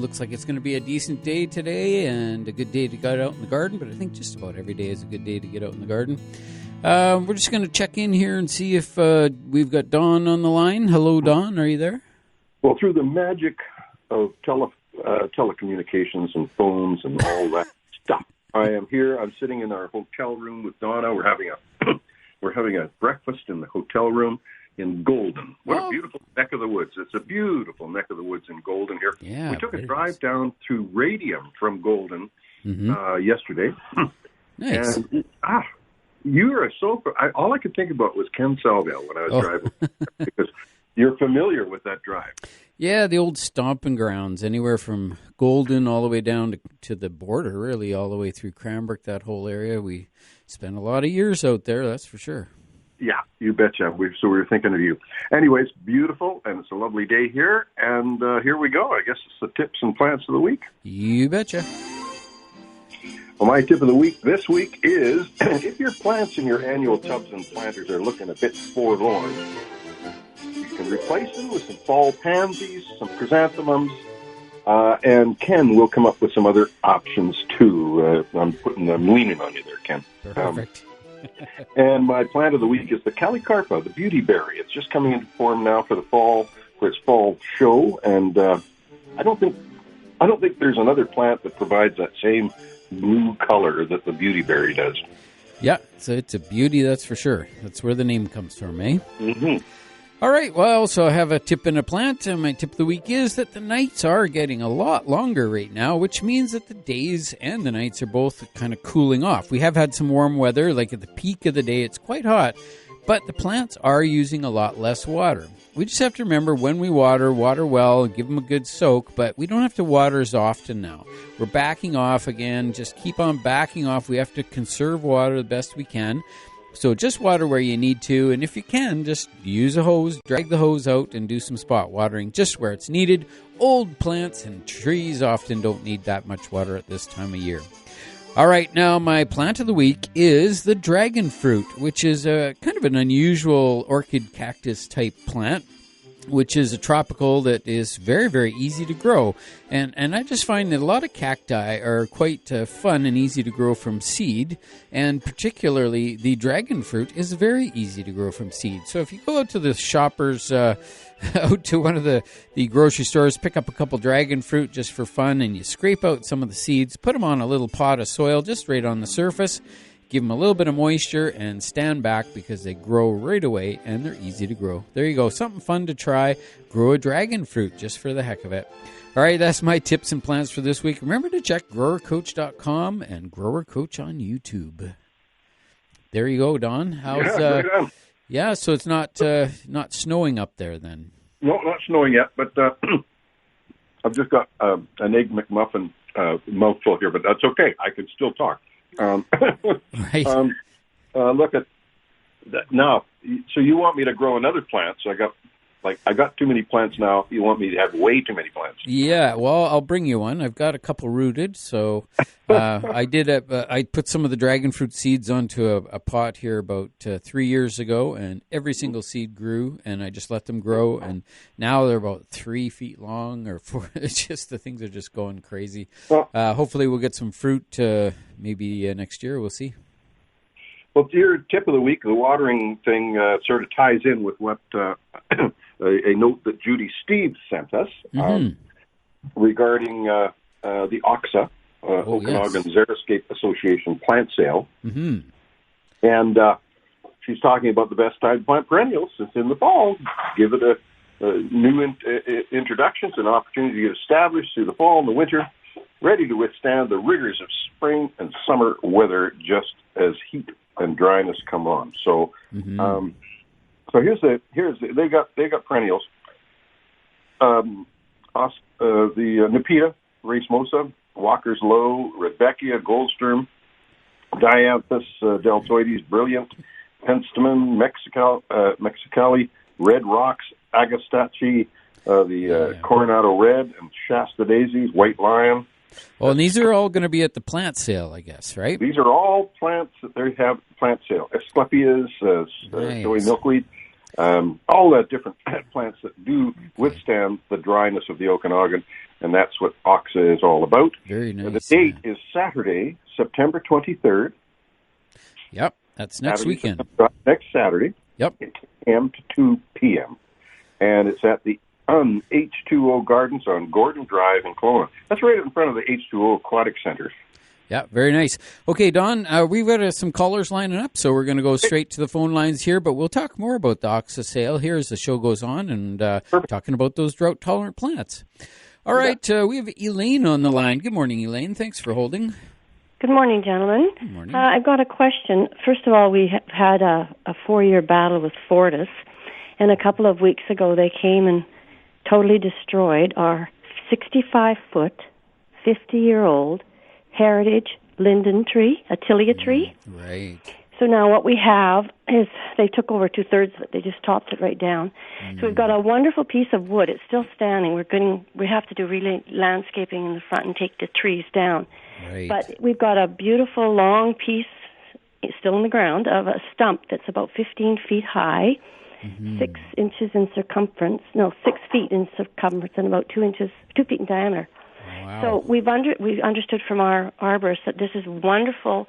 looks like it's going to be a decent day today and a good day to get out in the garden, but I think just about every day is a good day to get out in the garden. We're just going to check in here and see if we've got Don on the line. Hello, Don. Are you there? Well, through the magic of telecommunications and phones and all that stuff, I am here. I'm sitting in our hotel room with Donna. We're having a breakfast in the hotel room in Golden. What a beautiful neck of the woods. It's a beautiful neck of the woods in Golden here. Yeah, we took a drive down to Radium from Golden yesterday. Nice. And, you are all I could think about was Ken Salvail when I was driving, because you're familiar with that drive. Yeah, the old stomping grounds, anywhere from Golden all the way down to the border, really, all the way through Cranbrook, that whole area. We spent a lot of years out there, that's for sure. Yeah, you betcha. So we were thinking of you. Anyways, beautiful, and it's a lovely day here, and here we go. I guess it's the tips and plants of the week. You betcha. Well, my tip of the week this week is, if your plants in your annual tubs and planters are looking a bit forlorn, you can replace them with some fall pansies, some chrysanthemums, and Ken will come up with some other options too. I'm leaning on you there, Ken. Perfect. And my plant of the week is the Calicarpa, the beauty berry. It's just coming into form now for its fall show, and I don't think there's another plant that provides that same blue color that the beauty berry does. Yeah, so it's a beauty, that's for sure. That's where the name comes from, eh? Mm-hmm. All right, well, so I have a tip and a plant, and my tip of the week is that the nights are getting a lot longer right now, which means that the days and the nights are both kind of cooling off. We have had some warm weather, like at the peak of the day, it's quite hot, but the plants are using a lot less water. We just have to remember when we water well, give them a good soak, but we don't have to water as often now. We're backing off again, just keep on backing off. We have to conserve water the best we can. So just water where you need to, and if you can, just use a hose, drag the hose out, and do some spot watering just where it's needed. Old plants and trees often don't need that much water at this time of year. All right, now my plant of the week is the dragon fruit, which is a kind of an unusual orchid cactus type plant, which is a tropical that is very, very easy to grow. And I just find that a lot of cacti are quite fun and easy to grow from seed, and particularly the dragon fruit is very easy to grow from seed. So if you go out to the shoppers, out to one of the grocery stores, pick up a couple dragon fruit just for fun, and you scrape out some of the seeds, put them on a little pot of soil just right on the surface, give them a little bit of moisture, and stand back because they grow right away, and they're easy to grow. There you go. Something fun to try. Grow a dragon fruit just for the heck of it. All right, that's my tips and plans for this week. Remember to check growercoach.com and Grower Coach on YouTube. There you go, Don. How's yeah, so it's not snowing up there then? No, not snowing yet, but I've just got an Egg McMuffin mouthful here, but that's okay. I can still talk. Right. Look at that now. So you want me to grow another plant? So I got too many plants now. You want me to have way too many plants? Yeah. Well, I'll bring you one. I've got a couple rooted. So I put some of the dragon fruit seeds onto a pot here about 3 years ago, and every single seed grew, and I just let them grow, and now they're about 3 feet long or 4. It's just the things are just going crazy. Well, hopefully we'll get some fruit maybe next year. We'll see. Well, to your tip of the week, the watering thing sort of ties in with what a note that Judy Steve sent us regarding the OXA, Okanagan Zeriscape Association plant sale. Mm-hmm. And she's talking about the best time to plant perennials. It's in the fall. Give it a new introductions and opportunity to get established through the fall and the winter, ready to withstand the rigors of spring and summer weather just as heat and dryness come on. So, so they got perennials. The Nepeta, Racemosa, Walker's Low, Rebecca, Goldstrom, Dianthus deltoides, Brilliant, Penstemon, Mexicali, Red Rocks, Agastache, Coronado Red, and Shasta Daisies, White Lion. Well, and these are all going to be at the plant sale, I guess, right? These are all plants that they have plant sale. Asclepias, showy milkweed. all the different plants that do withstand the dryness of the Okanagan, and that's what Oxa is all about. Very nice. The date is Saturday, September 23rd. Yep, that's next weekend. Next Saturday. Yep. 8 a.m. to 2 p.m. And it's at the H2O Gardens on Gordon Drive in Kelowna. That's right in front of the H2O Aquatic Center. Yeah, very nice. Okay, Don, we've got some callers lining up, so we're going to go straight to the phone lines here, but we'll talk more about the Oxa sale here as the show goes on and talking about those drought-tolerant plants. All right, we have Elaine on the line. Good morning, Elaine. Thanks for holding. Good morning, gentlemen. Good morning. I've got a question. First of all, we had a 4-year battle with Fortis, and a couple of weeks ago they came and totally destroyed our 65-foot, 50-year-old heritage linden tree, a tilia tree. Right. So now what we have is they took over 2/3 of it. They just topped it right down. So we've got a wonderful piece of wood. It's still standing. We have to do landscaping in the front and take the trees down. Right. But we've got a beautiful long piece still in the ground of a stump that's about 15 feet high, 6 inches in circumference. No, 6 feet in circumference and about 2 feet in diameter. Wow. So we've understood from our arborist that this is wonderful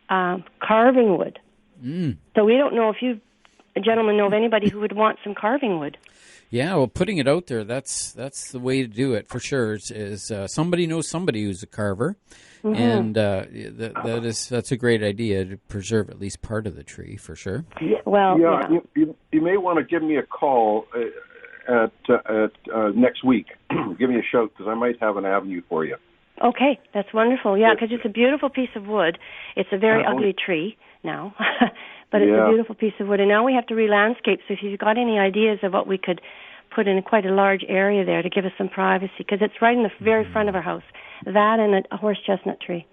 carving wood. So we don't know if you, gentlemen, know of anybody who would want some carving wood. Yeah, well, putting it out there, that's the way to do it for sure. Is somebody knows somebody who's a carver, and that's a great idea to preserve at least part of the tree for sure. You may want to give me a call at next week. Give me a shout because I might have an avenue for you. Okay, that's wonderful. Yeah, because it's a beautiful piece of wood. It's a very ugly tree now, but it's a beautiful piece of wood. And now we have to re-landscape, so if you've got any ideas of what we could put in quite a large area there to give us some privacy, because it's right in the very front of our house, that and a horse chestnut tree.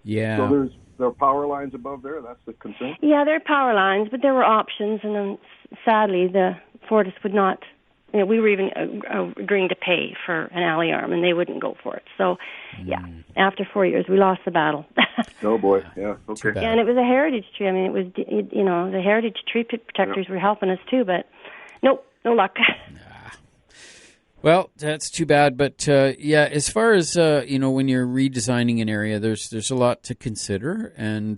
Yeah. So there are power lines above there? That's the concern? Yeah, there are power lines, but there were options, and then sadly the Fortis would not. We were even agreeing to pay for an alley arm, and they wouldn't go for it. So, after 4 years, we lost the battle. Oh, boy. Yeah, okay. Yeah, and it was a heritage tree. I mean, it was, the heritage tree protectors were helping us, too, but nope, no luck. Well, that's too bad. But, as far as, when you're redesigning an area, there's a lot to consider. And,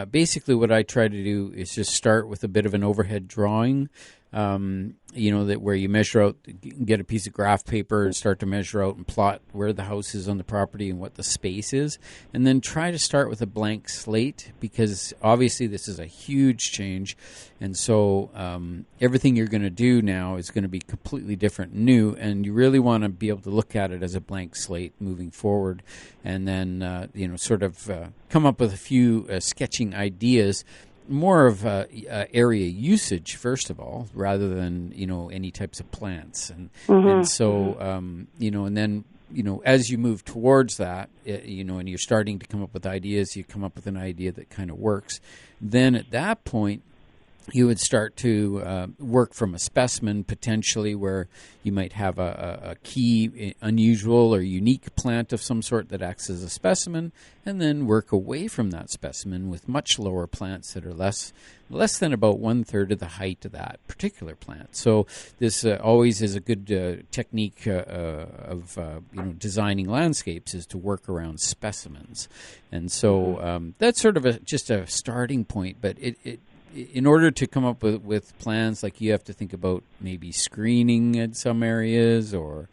basically what I try to do is just start with a bit of an overhead drawing, that where you measure out, get a piece of graph paper and start to measure out and plot where the house is on the property and what the space is. And then try to start with a blank slate because obviously this is a huge change. And so everything you're going to do now is going to be completely different, new. And you really want to be able to look at it as a blank slate moving forward. And then, come up with a few sketching ideas. More of area usage, first of all, rather than, any types of plants. And so, and then, as you move towards that, and you're starting to come up with ideas, you come up with an idea that kind of works. Then at that point, you would start to work from a specimen potentially where you might have a key, unusual or unique plant of some sort that acts as a specimen, and then work away from that specimen with much lower plants that are less than about 1/3 of the height of that particular plant. So this always is a good technique of designing landscapes is to work around specimens. And so that's sort of just a starting point, but it in order to come up with plans, like you have to think about maybe screening in some areas, or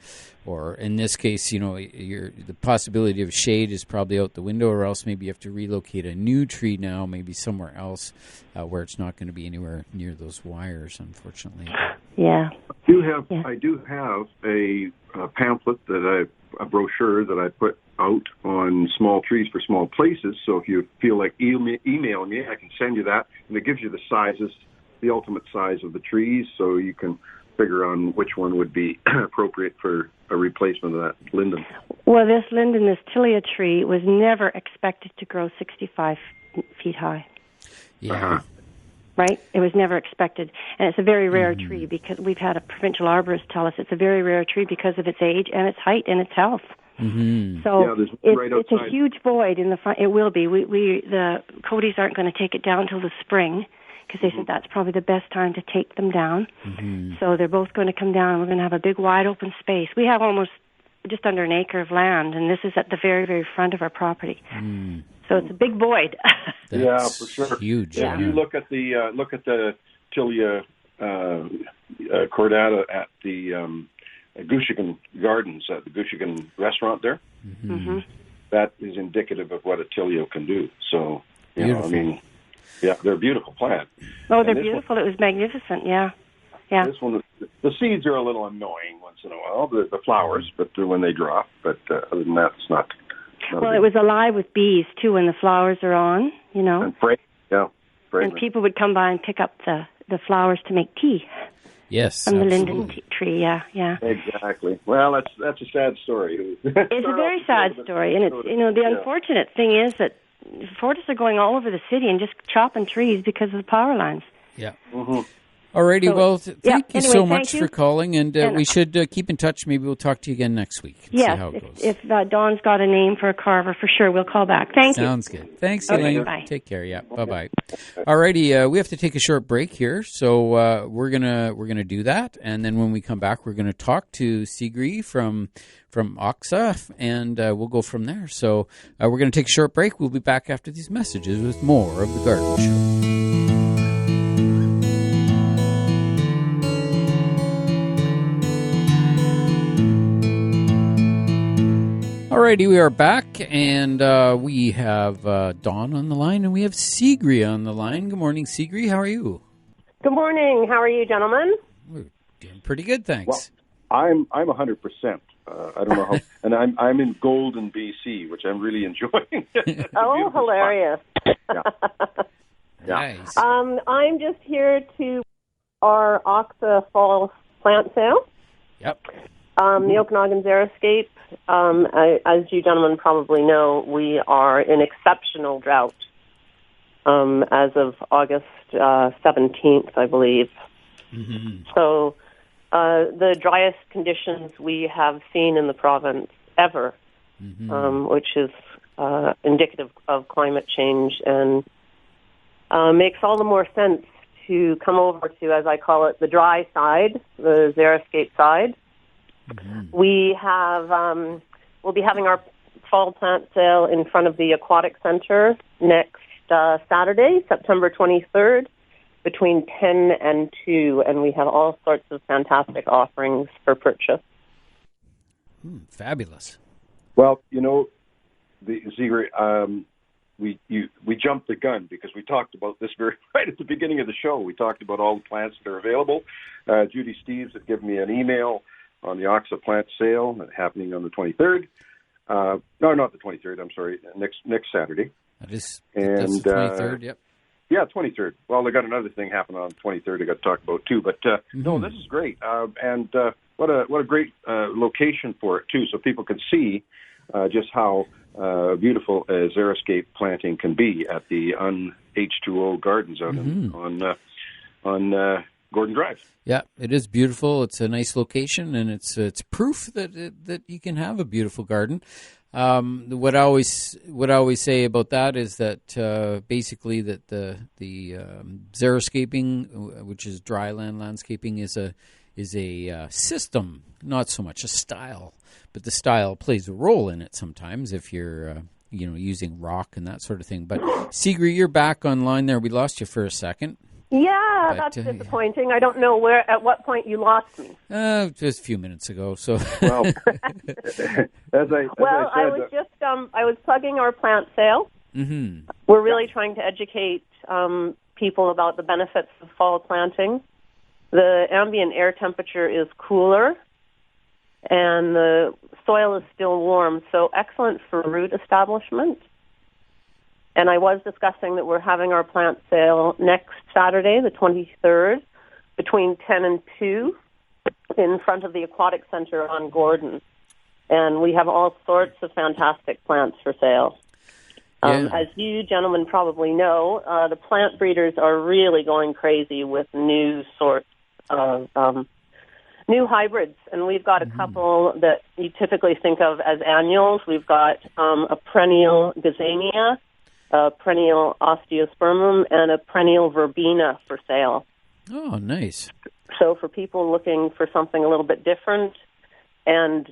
in this case, the possibility of shade is probably out the window, or else maybe you have to relocate a new tree now, maybe somewhere else where it's not going to be anywhere near those wires, unfortunately. Yeah. I do have a pamphlet a brochure that I put out on small trees for small places. So if you feel like email me, I can send you that, and it gives you the sizes, the ultimate size of the trees, so you can figure on which one would be appropriate for a replacement of that linden. Well, this tilia tree was never expected to grow 65 feet high. Yeah. Right? It was never expected. And it's a very rare tree because we've had a provincial arborist tell us it's a very rare tree because of its age and its height and its health. So it's a huge void in the front. It will be. The Cody's aren't going to take it down till the spring because they said that's probably the best time to take them down. So they're both going to come down. We're going to have a big wide open space. We have almost just under an acre of land, and this is at the very, very front of our property. So it's a big void. Yeah, for sure. Huge. Yeah. If you look at the Tilia cordata at the Gushigan Gardens, at the Gushigan restaurant there, that is indicative of what a Tilia can do. So, you know, I mean, yeah, they're a beautiful plant. Oh, they're beautiful. It was magnificent, yeah. This one, the seeds are a little annoying once in a while, the flowers, but when they drop. But other than that, it's not well, it was alive with bees, too, when the flowers are on, you know. And fragrant. And people would come by and pick up the flowers to make tea. Yes, from the linden tree, yeah. Exactly. Well, that's a sad story. It's a very sad story, and it's the unfortunate thing is that Fortis are going all over the city and just chopping trees because of the power lines. Yeah. Alrighty, well, thank you so much for calling, and we should keep in touch. Maybe we'll talk to you again next week. See how it goes. If Dawn's got a name for a carver, for sure, we'll call back. Thank you. Sounds good. Thanks, Elaine. Bye. Take care. Yeah. Bye. Alrighty, we have to take a short break here, so we're gonna do that, and then when we come back, we're gonna talk to Sigrid from OXA, and we'll go from there. So we're gonna take a short break. We'll be back after these messages with more of the Garden Show. Alrighty, we are back, and we have Dawn on the line, and we have Sigrid on the line. Good morning, Sigrid. How are you? Good morning. How are you, gentlemen? We're doing pretty good, thanks. Well, I'm 100%. I don't know how, and I'm in Golden, BC, which I'm really enjoying. Oh, hilarious! Nice. I'm just here to our OXA fall plant sale. Yep. The Okanagan Zeriscape. As you gentlemen probably know, we are in exceptional drought as of August 17th, I believe. So the driest conditions we have seen in the province ever, which is indicative of climate change, and makes all the more sense to come over to, as I call it, the dry side, the Zeriscape side. We have, we'll be having our fall plant sale in front of the Aquatic Center next Saturday, September 23rd, between 10 and 2, and we have all sorts of fantastic offerings for purchase. Fabulous. Well, you know, Sigrid, we jumped the gun because we talked about this right at the beginning of the show. We talked about all the plants that are available. Judy Steves had given me an email on the OXA plant sale happening on the 23rd. No, not the 23rd. I'm sorry. Next Saturday. That's the 23rd. Yep. Yeah, 23rd. Well, they got another thing happening on the 23rd. I got to talk about too. But no, this is great. And what a great location for it too, so people can see just how beautiful a Zeriscape planting can be at the H2O Gardens out on Gordon Drive. Yeah, it is beautiful. It's a nice location, and it's proof that you can have a beautiful garden. What I always say about that is that basically that the xeriscaping, which is dry land landscaping, is a system, not so much a style. But the style plays a role in it sometimes if you're using rock and that sort of thing. But Sigrid, you're back online there. We lost you for a second. Yeah, that's disappointing. I don't know at what point you lost me. Just a few minutes ago. So, well, I was plugging our plant sale. Mm-hmm. We're really trying to educate people about the benefits of fall planting. The ambient air temperature is cooler, and the soil is still warm, so excellent for root establishment. And I was discussing that we're having our plant sale next Saturday, the 23rd, between 10 and 2 in front of the Aquatic Center on Gordon. And we have all sorts of fantastic plants for sale. As you gentlemen probably know, the plant breeders are really going crazy with new sorts of new hybrids. And we've got a couple that you typically think of as annuals. We've got a perennial gazania a perennial osteospermum, and a perennial verbena for sale. Oh, nice. So for people looking for something a little bit different, and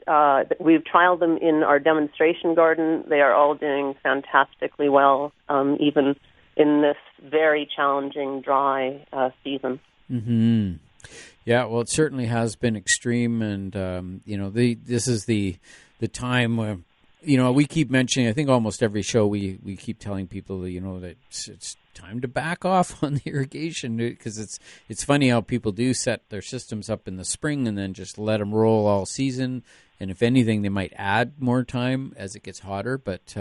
we've trialed them in our demonstration garden. They are all doing fantastically well, even in this very challenging dry season. Mm-hmm. Yeah, well, it certainly has been extreme, and this is the time where we keep mentioning. I think almost every show we keep telling people that it's time to back off on the irrigation, because it's funny how people do set their systems up in the spring and then just let them roll all season. And if anything, they might add more time as it gets hotter. But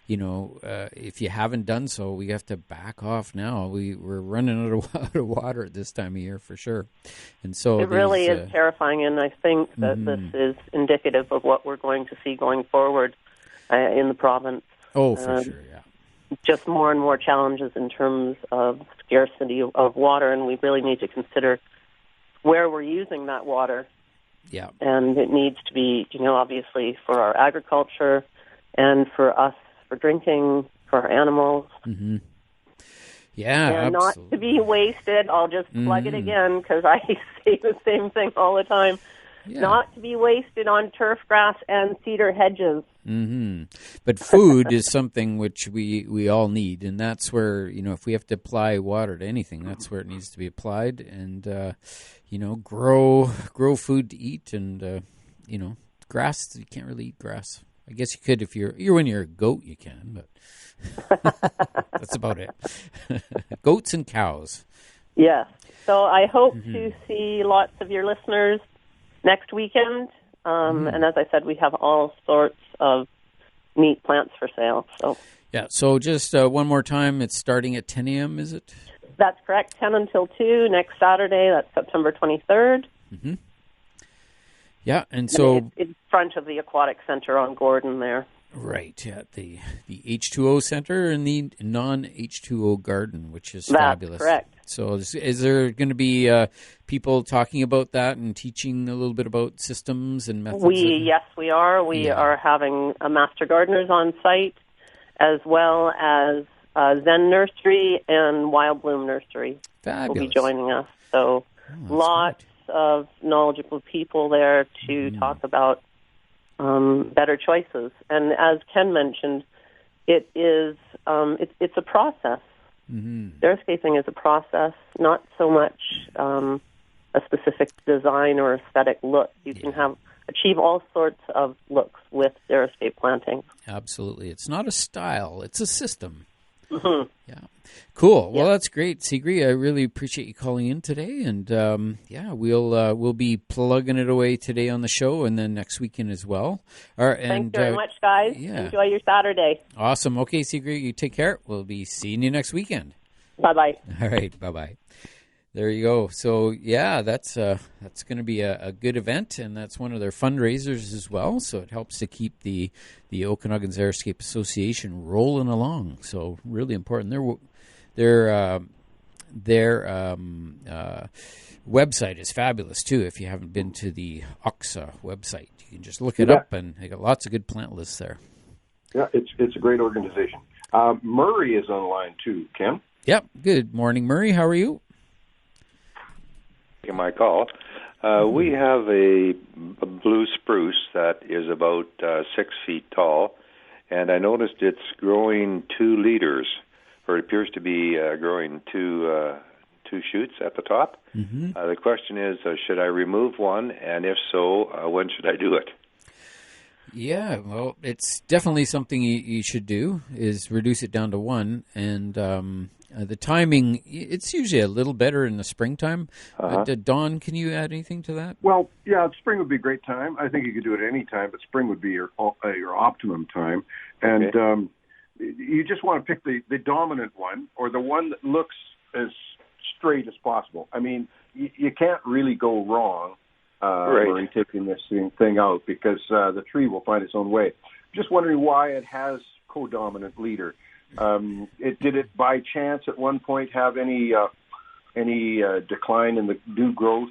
if you haven't done so, we have to back off now. We're running out of water at this time of year for sure. And so it really is terrifying. And I think that this is indicative of what we're going to see going forward in the province. Oh, for sure, yeah. Just more and more challenges in terms of scarcity of water, and we really need to consider where we're using that water. Yeah. And it needs to be, obviously for our agriculture and for us for drinking, for our animals. Mm-hmm. Yeah, and absolutely. Not to be wasted. I'll just plug it again because I say the same thing all the time. Yeah. Not to be wasted on turf grass and cedar hedges. Mm-hmm. But food is something which we all need, and that's where, if we have to apply water to anything, that's where it needs to be applied, and, grow food to eat, and, grass, you can't really eat grass. I guess you could if when you're a goat, you can, but that's about it. Goats and cows. Yes. So I hope to see lots of your listeners next weekend. And as I said, we have all sorts of neat plants for sale. So yeah. So just one more time, it's starting at 10 a.m., is it? That's correct. 10 until 2 next Saturday. That's September 23rd. Mm-hmm. Yeah, and so it's in front of the Aquatic Center on Gordon there. Right, yeah, the H2O Center and the non-H2O Garden, which is fabulous. That's correct. So is there going to be people talking about that and teaching a little bit about systems and methods? Yes, we are. We are having master gardeners on site, as well as Zen Nursery and Wild Bloom Nursery. Fabulous. Will be joining us. So lots of knowledgeable people there to talk about better choices. And as Ken mentioned, it is it's a process. Zeriscaping is a process, not so much a specific design or aesthetic look. You can achieve all sorts of looks with Zeriscape planting. Absolutely. It's not a style, it's a system. Mm-hmm. Yeah. Cool. Well, that's great, Sigrid. I really appreciate you calling in today, and we'll be plugging it away today on the show, and then next weekend as well. Thanks very much, guys. Yeah. Enjoy your Saturday. Awesome. Okay, Sigrid, you take care. We'll be seeing you next weekend. Bye-bye. All right. Bye-bye. There you go. So, yeah, that's going to be a good event, and that's one of their fundraisers as well. So it helps to keep the Okanagan Zeriscape Association rolling along. So really important. Their website is fabulous too. If you haven't been to the OXA website, you can just look it up, and they got lots of good plant lists there. Yeah, it's a great organization. Murray is online too. Ken. Yep. Good morning, Murray. How are you? My call. We have a blue spruce that is about 6 feet tall, and I noticed it's growing 2 leaders, or it appears to be growing two shoots at the top. The question is, should I remove one, and if so, when should I do it? Yeah, well, it's definitely something you should do, is reduce it down to 1, and the timing, it's usually a little better in the springtime. Don, can you add anything to that? Well, yeah, spring would be a great time. I think you could do it any time, but spring would be your optimum time. And you just want to pick the dominant one, or the one that looks as straight as possible. I mean, you can't really go wrong in taking this thing out, because the tree will find its own way. Just wondering why it has co-dominant leader. Did it by chance at one point have any decline in the new growth,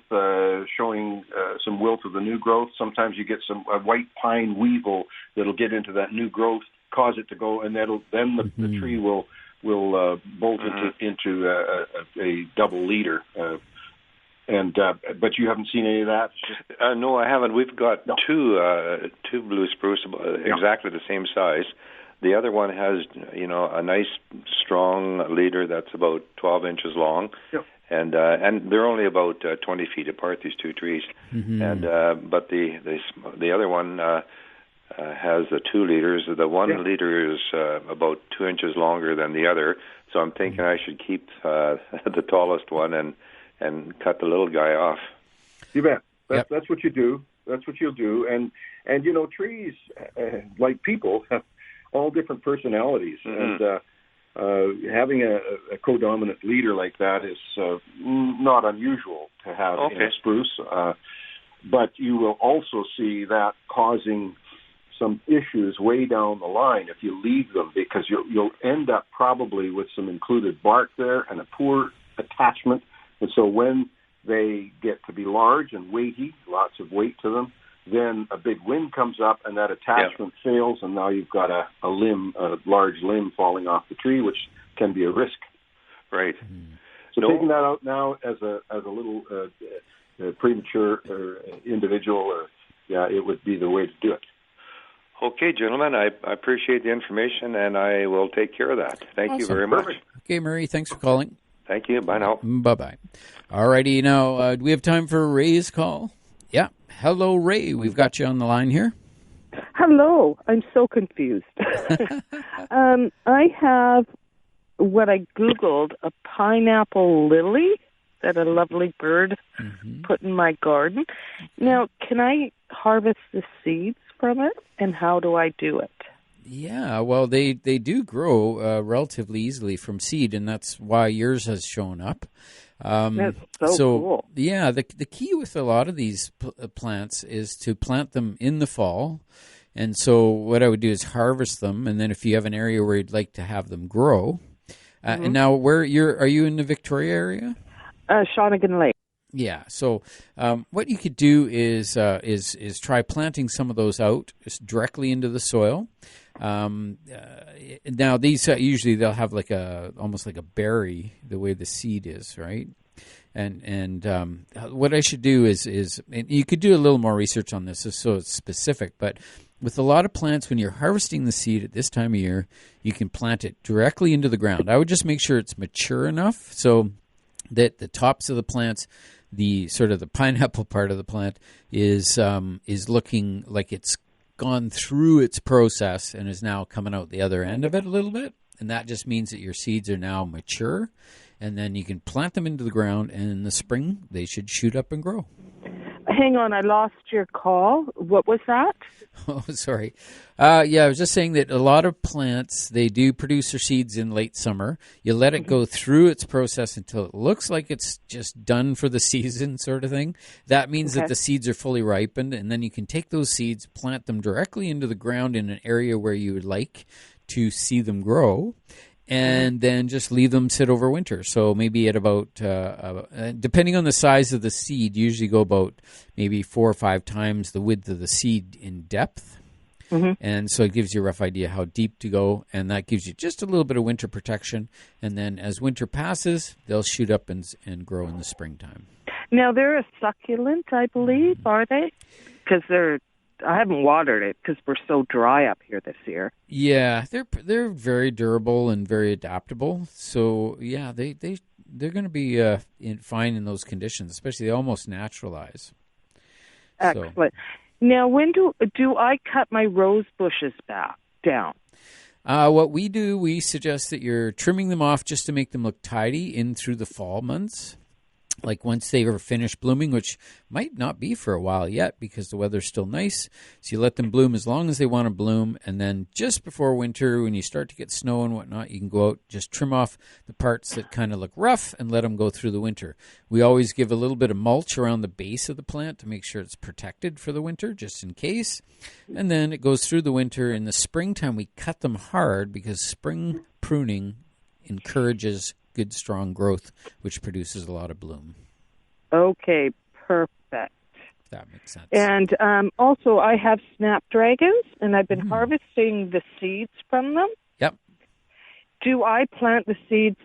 showing some wilt of the new growth? Sometimes you get some white pine weevil that'll get into that new growth cause it to go, and then the tree will bolt into a double leader. But you haven't seen any of that? No, I haven't. We've got two blue spruce exactly the same size. The other one has, a nice, strong leader that's about 12 inches long, and they're only about 20 feet apart. These two trees, but the other one has the two leaders. The one leader is about 2 inches longer than the other, so I'm thinking I should keep the tallest one and cut the little guy off. You bet. That's what you do. That's what you'll do. And trees, like people, have all different personalities. And having a co-dominant leader like that is not unusual to have in a spruce. But you will also see that causing some issues way down the line if you leave them, because you'll end up probably with some included bark there and a poor attachment. And so when they get to be large and weighty, lots of weight to them, then a big wind comes up and that attachment fails, and now you've got a large limb falling off the tree, which can be a risk. Right. So taking that out now as a little premature individual, it would be the way to do it. Okay, gentlemen, I appreciate the information, and I will take care of that. Thank you very much. Okay, Murray, thanks for calling. Thank you. Bye now. Bye-bye. All righty. Now, do we have time for Ray's call? Yeah. Hello, Ray. We've got you on the line here. Hello. I'm so confused. I have what I Googled, a pineapple lily that a lovely bird put in my garden. Now, can I harvest the seeds from it, and how do I do it? Yeah, well, they do grow relatively easily from seed, and that's why yours has shown up. That's so cool. Yeah, the key with a lot of these plants is to plant them in the fall. And so what I would do is harvest them, and then if you have an area where you'd like to have them grow. And now, are you in the Victoria area? Okanagan Lake. Yeah. So what you could do is try planting some of those out directly into the soil. Now these usually they'll have almost like a berry the way the seed is, right? And what I should do is and you could do a little more research on this, so it's specific. But with a lot of plants, when you're harvesting the seed at this time of year, you can plant it directly into the ground. I would just make sure it's mature enough so that the tops of the plants, the sort of the pineapple part of the plant, is looking like it's gone through its process and is now coming out the other end of it a little bit. And that just means that your seeds are now mature. And then you can plant them into the ground, and in the spring, they should shoot up and grow. Hang on, I lost your call. What was that? Oh, sorry. I was just saying that a lot of plants, they do produce their seeds in late summer. You let it go through its process until it looks like it's just done for the season sort of thing. That means that the seeds are fully ripened, and then you can take those seeds, plant them directly into the ground in an area where you would like to see them grow, and then just leave them sit over winter. So maybe at about, depending on the size of the seed, usually go about maybe 4 or 5 times the width of the seed in depth. And so it gives you a rough idea how deep to go, and that gives you just a little bit of winter protection. And then as winter passes, they'll shoot up and grow in the springtime. Now, they're a succulent, I believe, are they? Because I haven't watered it because we're so dry up here this year. Yeah, they're very durable and very adaptable. So yeah, they're going to be fine in those conditions, especially they almost naturalize. Excellent. So. Now, when do I cut my rose bushes back down? What we do, we suggest that you're trimming them off just to make them look tidy in through the fall months. Like once they are finished blooming, which might not be for a while yet because the weather's still nice. So you let them bloom as long as they want to bloom. And then just before winter, when you start to get snow and whatnot, you can go out, just trim off the parts that kind of look rough and let them go through the winter. We always give a little bit of mulch around the base of the plant to make sure it's protected for the winter, just in case. And then it goes through the winter. In the springtime, we cut them hard because spring pruning encourages good, strong growth, which produces a lot of bloom. Okay, perfect. That makes sense. And also, I have snapdragons, and I've been harvesting the seeds from them. Yep. Do I plant the seeds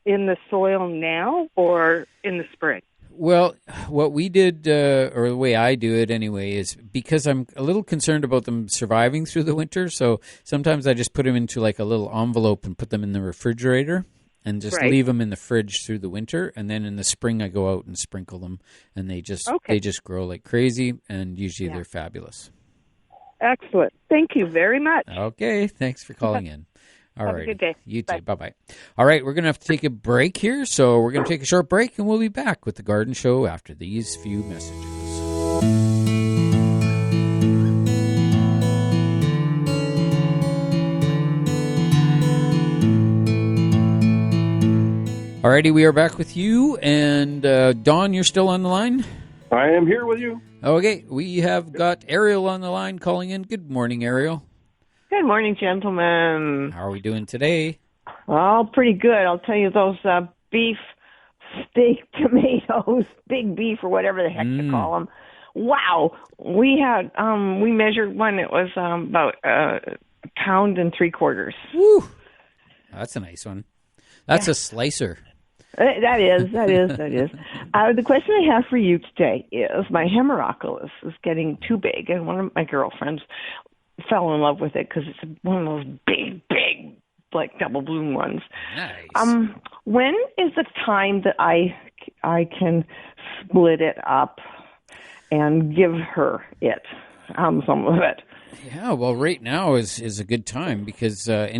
in the soil now or in the spring? Well, what we did, or the way I do it anyway, is because I'm a little concerned about them surviving through the winter, so sometimes I just put them into like a little envelope and put them in the refrigerator and just leave them in the fridge through the winter, and then in the spring I go out and sprinkle them, and they just grow like crazy, and usually they're fabulous. Excellent. Thank you very much. Okay, thanks for calling in. All right. Have a good day. You too. Bye-bye. All right, we're going to have to take a break here, so we're going to take a short break, and we'll be back with the Garden Show after these few messages. Alrighty, we are back with you, and Dawn, you're still on the line? I am here with you. Okay, we have got Ariel on the line calling in. Good morning, Ariel. Good morning, gentlemen. How are we doing today? Oh, pretty good. I'll tell you, those beef steak tomatoes, big beef or whatever the heck you call them. Wow. We had, we measured one. It was about 1.75 pounds. Woo! That's a nice one. That's a slicer. That is. The question I have for you today is my Amaryllus is getting too big, and one of my girlfriends fell in love with it because it's one of those big, like double bloom ones. Nice. When is the time that I can split it up and give her some of it? Yeah, well, right now is a good time because a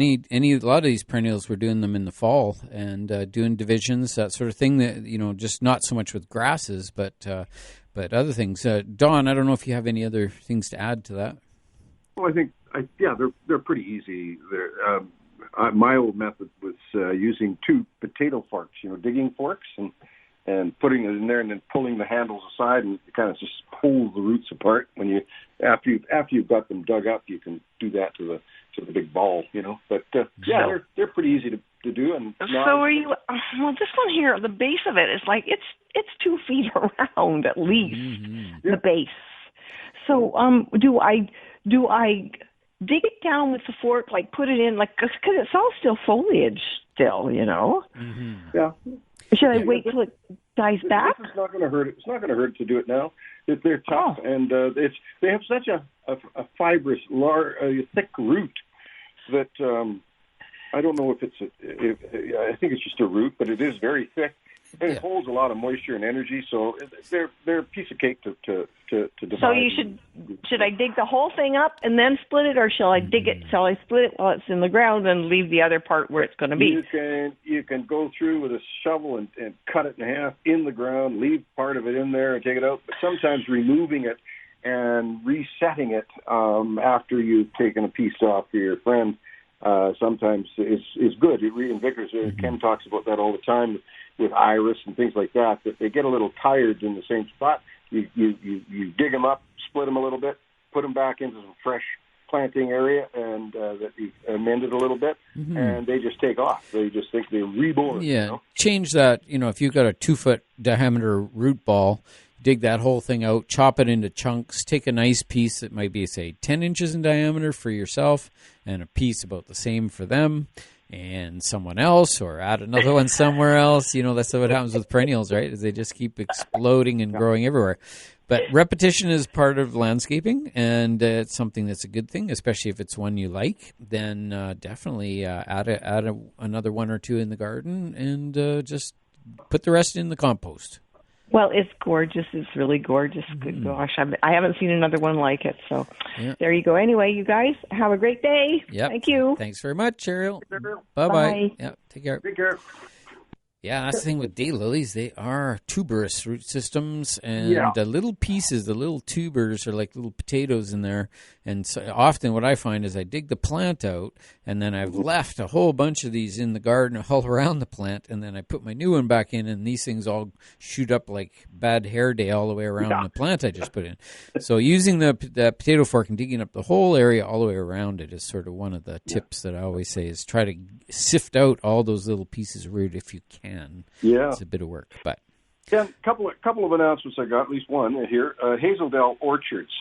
lot of these perennials, we're doing them in the fall and doing divisions, that sort of thing. That just not so much with grasses, but other things. Dawn, I don't know if you have any other things to add to that. Well, I think they're pretty easy. My old method was using 2 potato forks, digging forks, and putting it in there, and then pulling the handles aside, and it kind of just pulls the roots apart. When after you've got them dug up, you can do that to the big ball, But they're pretty easy to do. And so are you? Well, this one here, the base of it is like it's 2 feet around at least, the base. So do I dig it down with the fork, like put it in, like, because it's all still foliage still, Mm-hmm. Yeah. Should I wait till it dies back? It's not going to hurt. It's not going to hurt to do it now. They're tough, and they have such a fibrous, thick root that I don't know if I think it's just a root, but it is very thick. And it holds a lot of moisture and energy, so they're a piece of cake to divide. So should I dig the whole thing up and then split it, or shall I dig it? Shall I split it while it's in the ground and leave the other part where it's going to be? You can go through with a shovel and cut it in half in the ground, leave part of it in there and take it out. But sometimes removing it and resetting it after you've taken a piece off for your friend sometimes is good. It reinvigorates. Ken talks about that all the time with iris and things like that they get a little tired in the same spot. You dig them up, split them a little bit, put them back into some fresh planting area, and that you amended a little bit, and they just take off. They just think they're reborn. Yeah, change that. If you've got a 2-foot diameter root ball, dig that whole thing out, chop it into chunks, take a nice piece that might be, say, 10 inches in diameter for yourself, and a piece about the same for them, and someone else, or add another one somewhere else. That's what happens with perennials, right? Is they just keep exploding and growing everywhere. But repetition is part of landscaping, and it's something that's a good thing, especially if it's one you like. Then definitely add another 1 or 2 in the garden, and just put the rest in the compost. Well, it's gorgeous. It's really gorgeous. Good gosh. I haven't seen another one like it. So there you go. Anyway, you guys, have a great day. Yep. Thank you. Thanks very much, Ariel. Bye-bye. Bye. Yep. Take care. Take care. Yeah, that's the thing with daylilies. They are tuberous root systems, and the little pieces, the little tubers are like little potatoes in there. And so often what I find is I dig the plant out, and then I've left a whole bunch of these in the garden all around the plant, and then I put my new one back in, and these things all shoot up like bad hair day all the way around the plant I just put in. So using the potato fork and digging up the whole area all the way around it is sort of one of the tips that I always say is try to sift out all those little pieces of root if you can. Yeah. It's a bit of work, but Yeah, a couple of announcements I got, at least one here. Hazeldale Orchards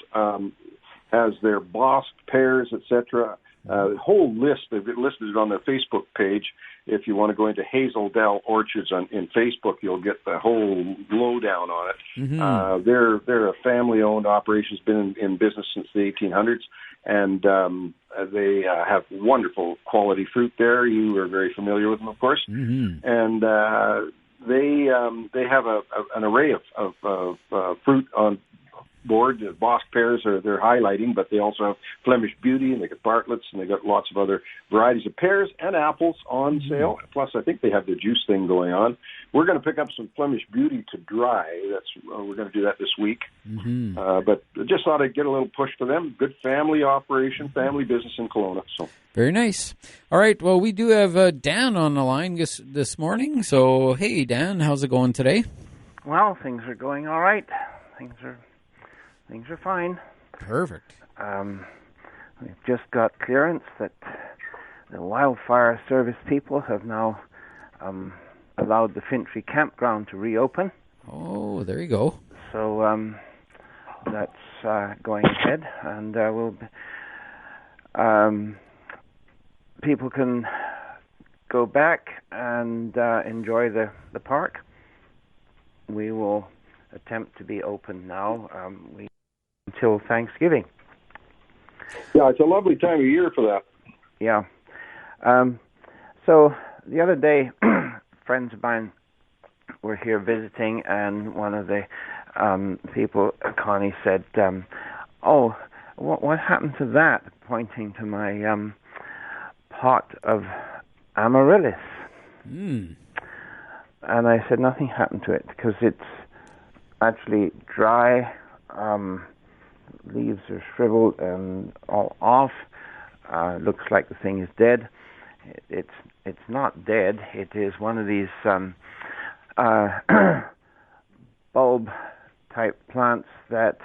has their bosk, pears, etc. The whole list, they've listed it on their Facebook page. If you want to go into Hazeldale Orchards in Facebook, you'll get the whole lowdown on it. Mm-hmm. They're a family-owned operation, has been in business since the 1800s, and they have wonderful quality fruit there. You are very familiar with them, of course. Mm-hmm. And they have an array of fruit on board. The bosk pears they're highlighting, but they also have Flemish Beauty, and they got Bartlett's, and they got lots of other varieties of pears and apples on sale. Plus, I think they have the juice thing going on. We're going to pick up some Flemish Beauty to dry. We're going to do that this week. Mm-hmm. But just thought I'd get a little push for them. Good family operation, family business in Kelowna. So very nice. All right. Well, we do have Dan on the line this morning. So, hey, Dan, how's it going today? Well, things are going all right. Things are fine. Perfect. We've just got clearance that the wildfire service people have now allowed the Fintry campground to reopen. Oh, there you go. So that's going ahead, and people can go back and enjoy the park. We will attempt to be open now until Thanksgiving. Yeah, it's a lovely time of year for that. Yeah. So the other day, friends of mine were here visiting, and one of the people, Connie, said, "Oh, what happened to that?" Pointing to my pot of Amaryllus. Mm. And I said, nothing happened to it because it's actually dry. Leaves are shriveled and all off. Looks like the thing is dead. It's not dead. It is one of these bulb type plants that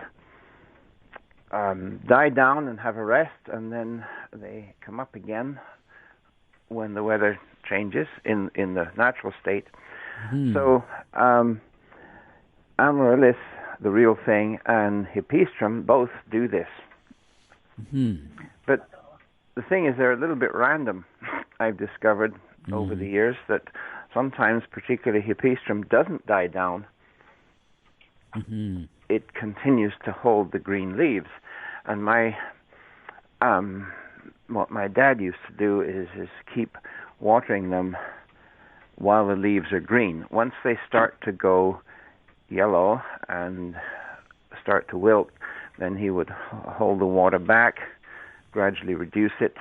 die down and have a rest, and then they come up again when the weather changes in the natural state. Mm-hmm. So Amaryllus, the real thing, and Hippistrum both do this. Mm-hmm. But the thing is, they're a little bit random. I've discovered over the years that sometimes, particularly Hippistrum, doesn't die down. Mm-hmm. It continues to hold the green leaves. And what my dad used to do is keep watering them while the leaves are green. Once they start to go yellow and start to wilt, then he would hold the water back, gradually reduce it,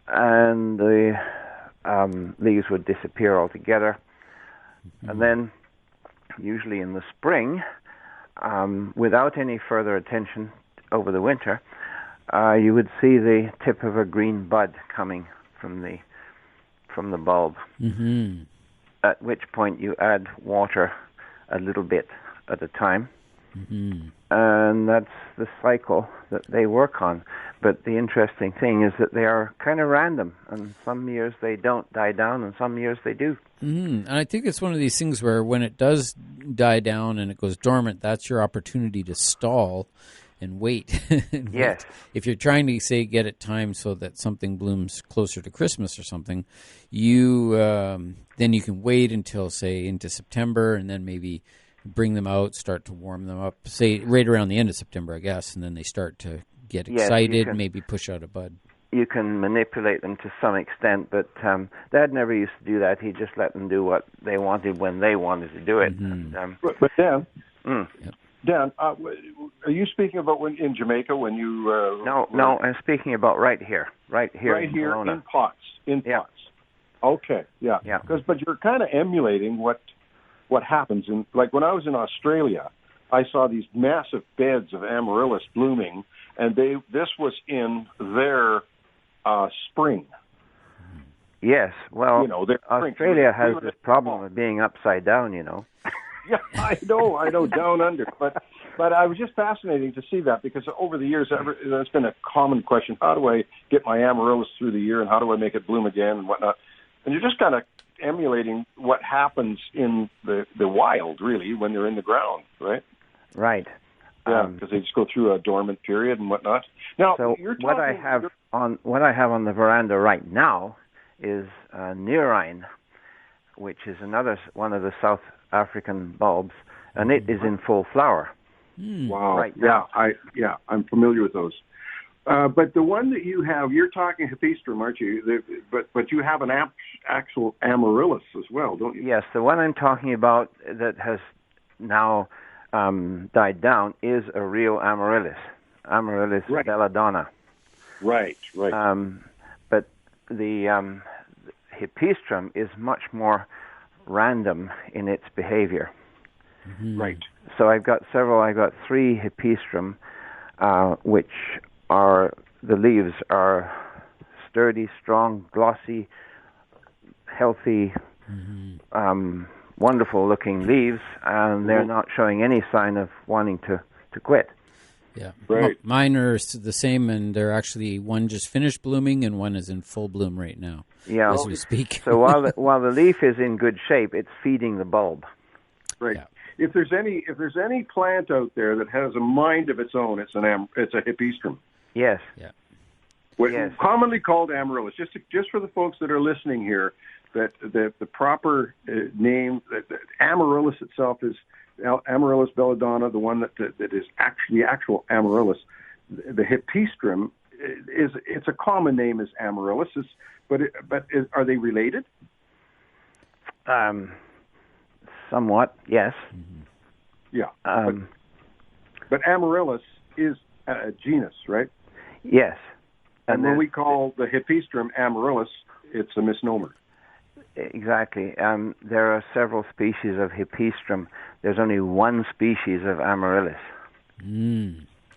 and the leaves would disappear altogether. Mm-hmm. And then, usually in the spring, without any further attention over the winter, you would see the tip of a green bud coming from the bulb. Mm-hmm. At which point you add water a little bit at a time. Mm-hmm. And that's the cycle that they work on. But the interesting thing is that they are kind of random, and some years they don't die down, and some years they do. Mm-hmm. And I think it's one of these things where when it does die down and it goes dormant, that's your opportunity to stall and wait. Yes. If you're trying to, say, get it timed so that something blooms closer to Christmas or something, you then you can wait until, say, into September, and then maybe bring them out, start to warm them up, say, right around the end of September, I guess, and then they start to get excited, maybe push out a bud. You can manipulate them to some extent, but Dad never used to do that. He just let them do what they wanted when they wanted to do it. Mm-hmm. But Dan, Yep. Dan, are you speaking about in Jamaica when you? No, I'm speaking about right here in Kelowna. in pots. Yeah. Pots. Okay, yeah. But you're kind of emulating what happens in, like, when I was in Australia, I saw these massive beds of Amaryllus blooming, and this was in their spring. Yes, well, Australia has this problem of being upside down, Yeah, I know, down under. But I was just fascinating to see that, because over the years, that's been a common question. How do I get my Amaryllus through the year, and how do I make it bloom again and whatnot? And you're just kind of emulating what happens in the wild, really, when they're in the ground, right? Right. Yeah, because they just go through a dormant period and whatnot. Now, so what I have on the veranda right now is nerine, which is another one of the South African bulbs, and it is in full flower. Wow! Right now. I'm familiar with those. But the one that you have, you're talking Hepistrum, aren't you? But you have an actual Amaryllus as well, don't you? Yes, the one I'm talking about that has now died down is a real Amaryllus, Amaryllus belladonna. Right. But the Hepistrum is much more random in its behavior. Mm-hmm. Right. So I've got 3 Hepistrum, which are, the leaves are sturdy, strong, glossy, healthy, wonderful-looking leaves, and they're not showing any sign of wanting to quit. Yeah, right. Mine are the same, and they're actually, one just finished blooming, and one is in full bloom right now, as we speak. So while the leaf is in good shape, it's feeding the bulb. Right. Yeah. If there's any plant out there that has a mind of its own, it's a Hepistrum. Yes. Yeah. Commonly called Amaryllus. Just for the folks that are listening here, that the proper name, that Amaryllus itself is Amaryllus belladonna, the one that is actually the actual Amaryllus. The Hepistrum it's a common name as Amaryllus, but are they related? Somewhat, yes. Yeah. But Amaryllus is a genus, right? Yes. And when we call the Hepistrum Amaryllus, it's a misnomer. Exactly. There are several species of Hepistrum. There's only one species of Amaryllus.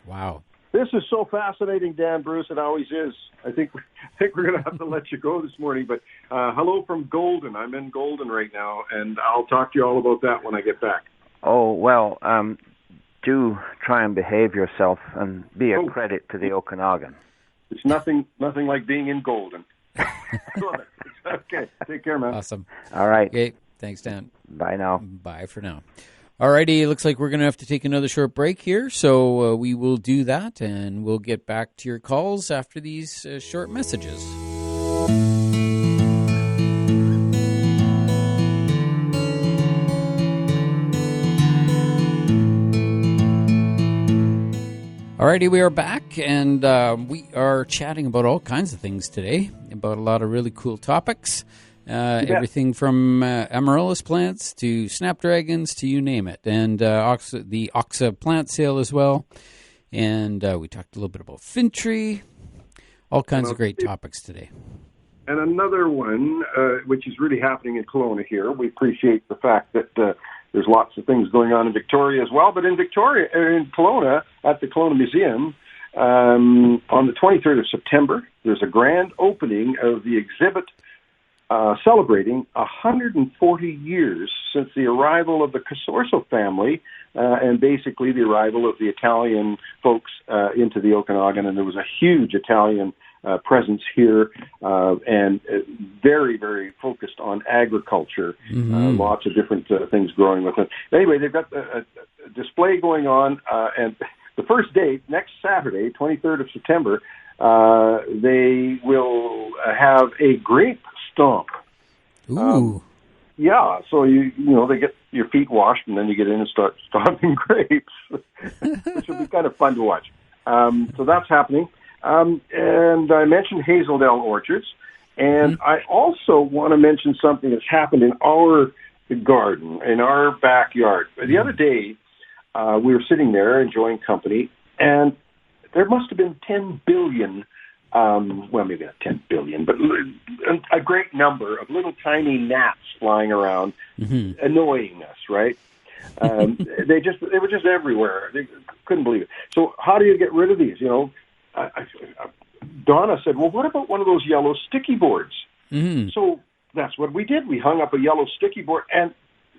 Wow. This is so fascinating, Dan Bruce. It always is. I think we're going to have to let you go this morning. But hello from Golden. I'm in Golden right now, and I'll talk to you all about that when I get back. Oh, well, do try and behave yourself and be a credit to the Okanagan. It's nothing like being in Golden. Okay, take care, man. Awesome. All right. Okay, thanks, Dan. Bye now. Bye for now. All righty, looks like we're going to have to take another short break here, so we will do that, and we'll get back to your calls after these short messages. Alrighty, we are back, and we are chatting about all kinds of things today, about a lot of really cool topics. Everything from Amaryllus plants to snapdragons to you name it, and the Oxa plant sale as well. And we talked a little bit about Fintry, all kinds of great topics today. And another one, which is really happening in Kelowna here. We appreciate the fact that there's lots of things going on in Victoria as well. But in Kelowna, at the Kelowna Museum, on the 23rd of September, there's a grand opening of the exhibit celebrating 140 years since the arrival of the Casorso family and basically the arrival of the Italian folks into the Okanagan. And there was a huge Italian presence here and very, very focused on agriculture. Lots of different things growing with it. Anyway, they've got a display going on, and the first date, next Saturday, 23rd of September, they will have a grape stomp. Ooh. Yeah, so you they get your feet washed and then you get in and start stomping grapes, which will be kind of fun to watch. So that's happening. And I mentioned Hazeldale Orchards, and I also want to mention something that's happened in our garden, in our backyard. The other day, we were sitting there enjoying company, and there must have been 10 billion, well, maybe not 10 billion, but a great number of little tiny gnats flying around, annoying us, right? They were just everywhere. They couldn't believe it. So how do you get rid of these? Donna said, well, what about one of those yellow sticky boards? So that's what we did. We hung up a yellow sticky board, and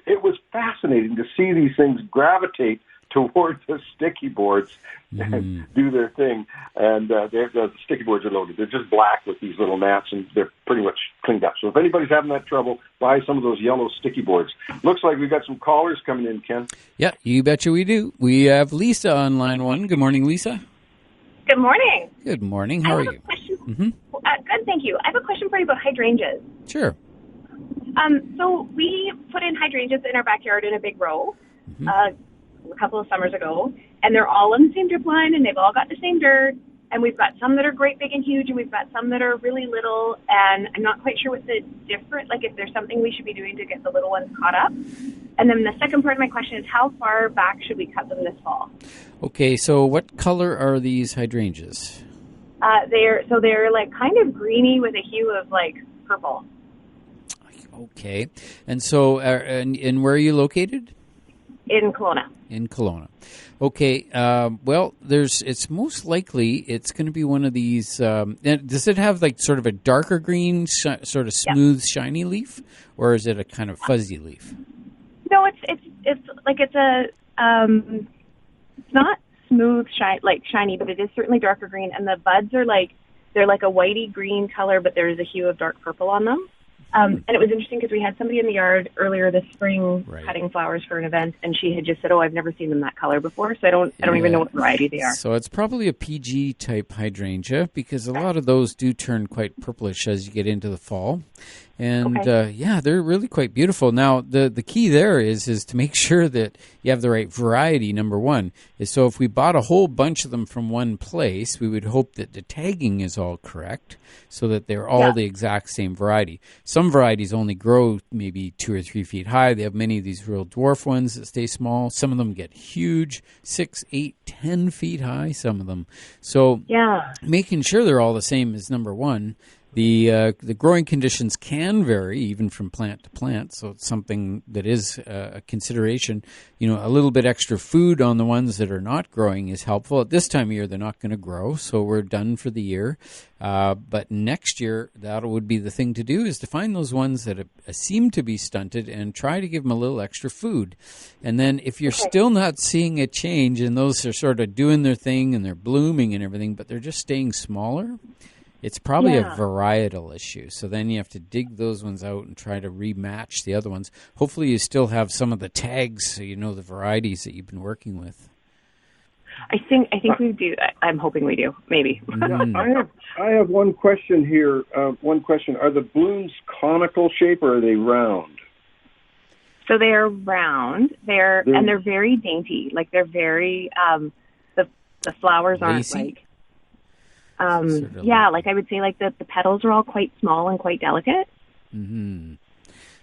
it was fascinating to see these things gravitate toward the sticky boards and do their thing. And the sticky boards are loaded. They're just black with these little gnats, and they're pretty much cleaned up. So if anybody's having that trouble, buy some of those yellow sticky boards. Looks like we've got some callers coming in, Ken. Yeah, you betcha we do. We have Lisa on line one. Good morning, Lisa. Good morning. Good morning. How are you? Good, thank you. I have a question for you about hydrangeas. Sure. So we put in hydrangeas in our backyard in a big row a couple of summers ago, and they're all on the same drip line, and they've all got the same dirt, and we've got some that are great, big, and huge, and we've got some that are really little, and I'm not quite sure what the difference, like if there's something we should be doing to get the little ones caught up. And then the second part of my question is, how far back should we cut them this fall? Okay, so what color are these hydrangeas? They're like kind of greeny with a hue of like purple. Okay, and so and where are you located? In Kelowna. In Kelowna. Okay, well, it's most likely it's going to be one of these. Does it have like sort of a darker green, sort of smooth, shiny leaf, or is it a kind of fuzzy leaf? No, it's not smooth, shiny, but it is certainly darker green, and the buds are they're like a whitey green color, but there is a hue of dark purple on them. And it was interesting because we had somebody in the yard earlier this spring cutting flowers for an event, and she had just said, "Oh, I've never seen them that color before," so I don't even know what variety they are. So it's probably a PG type hydrangea, because a lot of those do turn quite purplish as you get into the fall. And they're really quite beautiful. Now, the key there is to make sure that you have the right variety, number one. So if we bought a whole bunch of them from one place, we would hope that the tagging is all correct so that they're all the exact same variety. Some varieties only grow maybe 2 or 3 feet high. They have many of these real dwarf ones that stay small. Some of them get huge, 6, 8, 10 feet high, some of them. So making sure they're all the same is number one. The growing conditions can vary even from plant to plant, so it's something that is a consideration. A little bit extra food on the ones that are not growing is helpful. At this time of year, they're not going to grow, so we're done for the year. But next year, that would be the thing to do, is to find those ones that seem to be stunted and try to give them a little extra food. And then if you're still not seeing a change, and those are sort of doing their thing and they're blooming and everything, but they're just staying smaller, it's probably a varietal issue. So then you have to dig those ones out and try to rematch the other ones. Hopefully you still have some of the tags so you know the varieties that you've been working with. I think we do. I'm hoping we do. Maybe. I have one question here. One question: are the blooms conical shape or are they round? So they are round. They're very dainty. Like they're very. The flowers aren't lacy? like. Like I would say, like the petals are all quite small and quite delicate. Mm-hmm.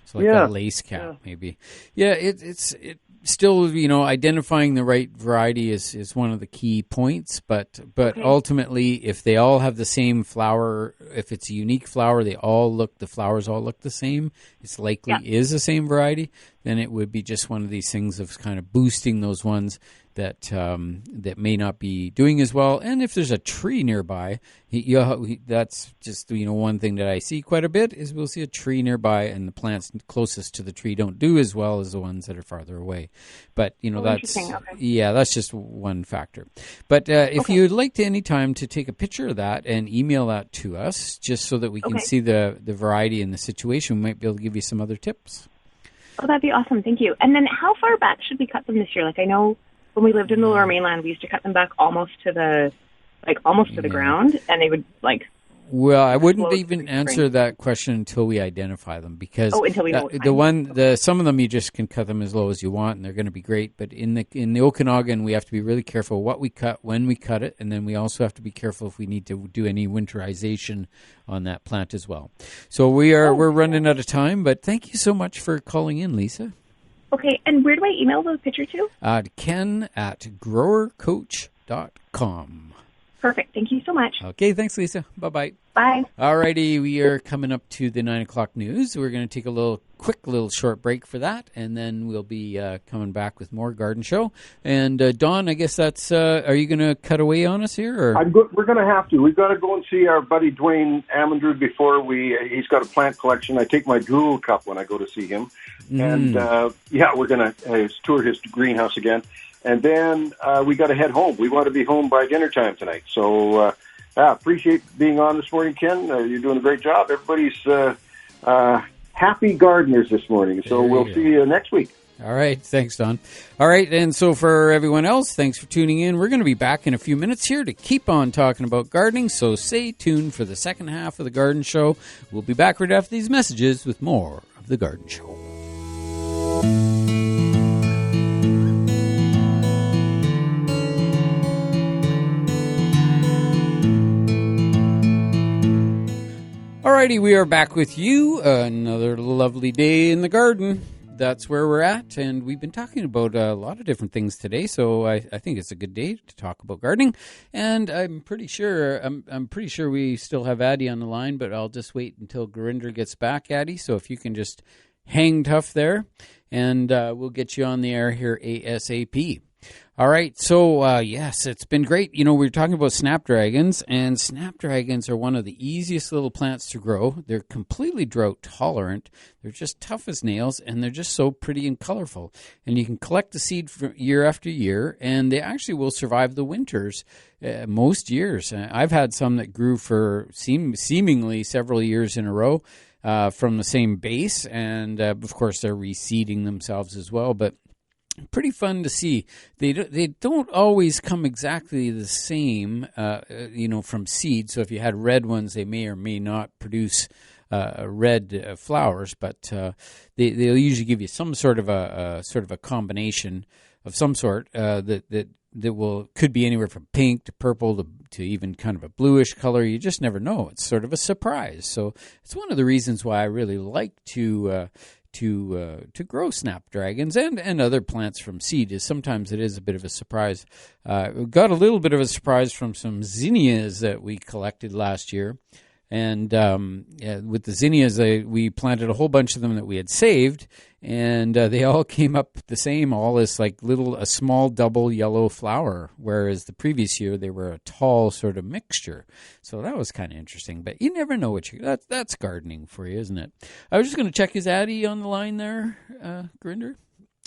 So like a lace cap, maybe. Yeah, it's still, identifying the right variety is one of the key points. But ultimately, if they all have the same flower, if it's a unique flower, the flowers all look the same. It's likely is the same variety. Then it would be just one of these things of kind of boosting those ones that may not be doing as well. And if there's a tree nearby, that's just one thing that I see quite a bit is we'll see a tree nearby, and the plants closest to the tree don't do as well as the ones that are farther away. But that's just one factor. But if you'd like to any time to take a picture of that and email that to us, just so that we can see the variety and the situation, we might be able to give you some other tips. Oh, that'd be awesome. Thank you. And then how far back should we cut them this year? Like I know when we lived in the Lower Mainland, we used to cut them back almost to the ground, and they would Well, I wouldn't even answer that question until we identify them, because until we know some of them you just can cut them as low as you want, and they're going to be great. But in the Okanagan, we have to be really careful what we cut, when we cut it, and then we also have to be careful if we need to do any winterization on that plant as well. So we're running out of time, but thank you so much for calling in, Lisa. Okay, and where do I email those pictures to? Ken@growercoach.com. Perfect. Thank you so much. Okay, thanks, Lisa. Bye-bye. Bye. All righty, we are coming up to the 9 o'clock news. We're going to take a quick short break for that, and then we'll be coming back with more Garden Show. And Don, I guess that's, are you going to cut away on us here? Or? We're going to have to. We've got to go and see our buddy Dwayne Amandrew before he's got a plant collection. I take my drool cup when I go to see him. And, we're going to tour his greenhouse again. And then we got to head home. We want to be home by dinner time tonight. So appreciate being on this morning, Ken. You're doing a great job. Everybody's happy gardeners this morning. So we'll see you next week. All right. Thanks, Don. All right. And so for everyone else, thanks for tuning in. We're going to be back in a few minutes here to keep on talking about gardening. So stay tuned for the second half of the Garden Show. We'll be back right after these messages with more of the Garden Show. Alrighty, we are back with you. Another lovely day in the garden. That's where we're at, and we've been talking about a lot of different things today. So I think it's a good day to talk about gardening. And I'm pretty sure we still have Addie on the line, but I'll just wait until Gurinder gets back, Addie. So if you can just hang tough there, and we'll get you on the air here ASAP. All right, so yes, it's been great. You know, we were talking about snapdragons, and snapdragons are one of the easiest little plants to grow. They're completely drought tolerant. They're just tough as nails, and they're just so pretty and colorful. And you can collect the seed for year after year, and they actually will survive the winters most years. I've had some that grew for seemingly several years in a row from the same base, and of course they're reseeding themselves as well, but pretty fun to see. They don't always come exactly the same, from seed. So if you had red ones, they may or may not produce red flowers, but they'll usually give you some sort of a combination of some sort that could be anywhere from pink to purple to even kind of a bluish color. You just never know. It's sort of a surprise. So it's one of the reasons why I really like to grow snapdragons and other plants from seed. Is sometimes it is a bit of a surprise. We got a little bit of a surprise from some zinnias that we collected last year. And with the zinnias, we planted a whole bunch of them that we had saved, and they all came up the same, all as like a small double yellow flower, whereas the previous year they were a tall sort of mixture. So that was kind of interesting, but you never know that's gardening for you, isn't it? I was just going to check, is Addie on the line there, Gurinder?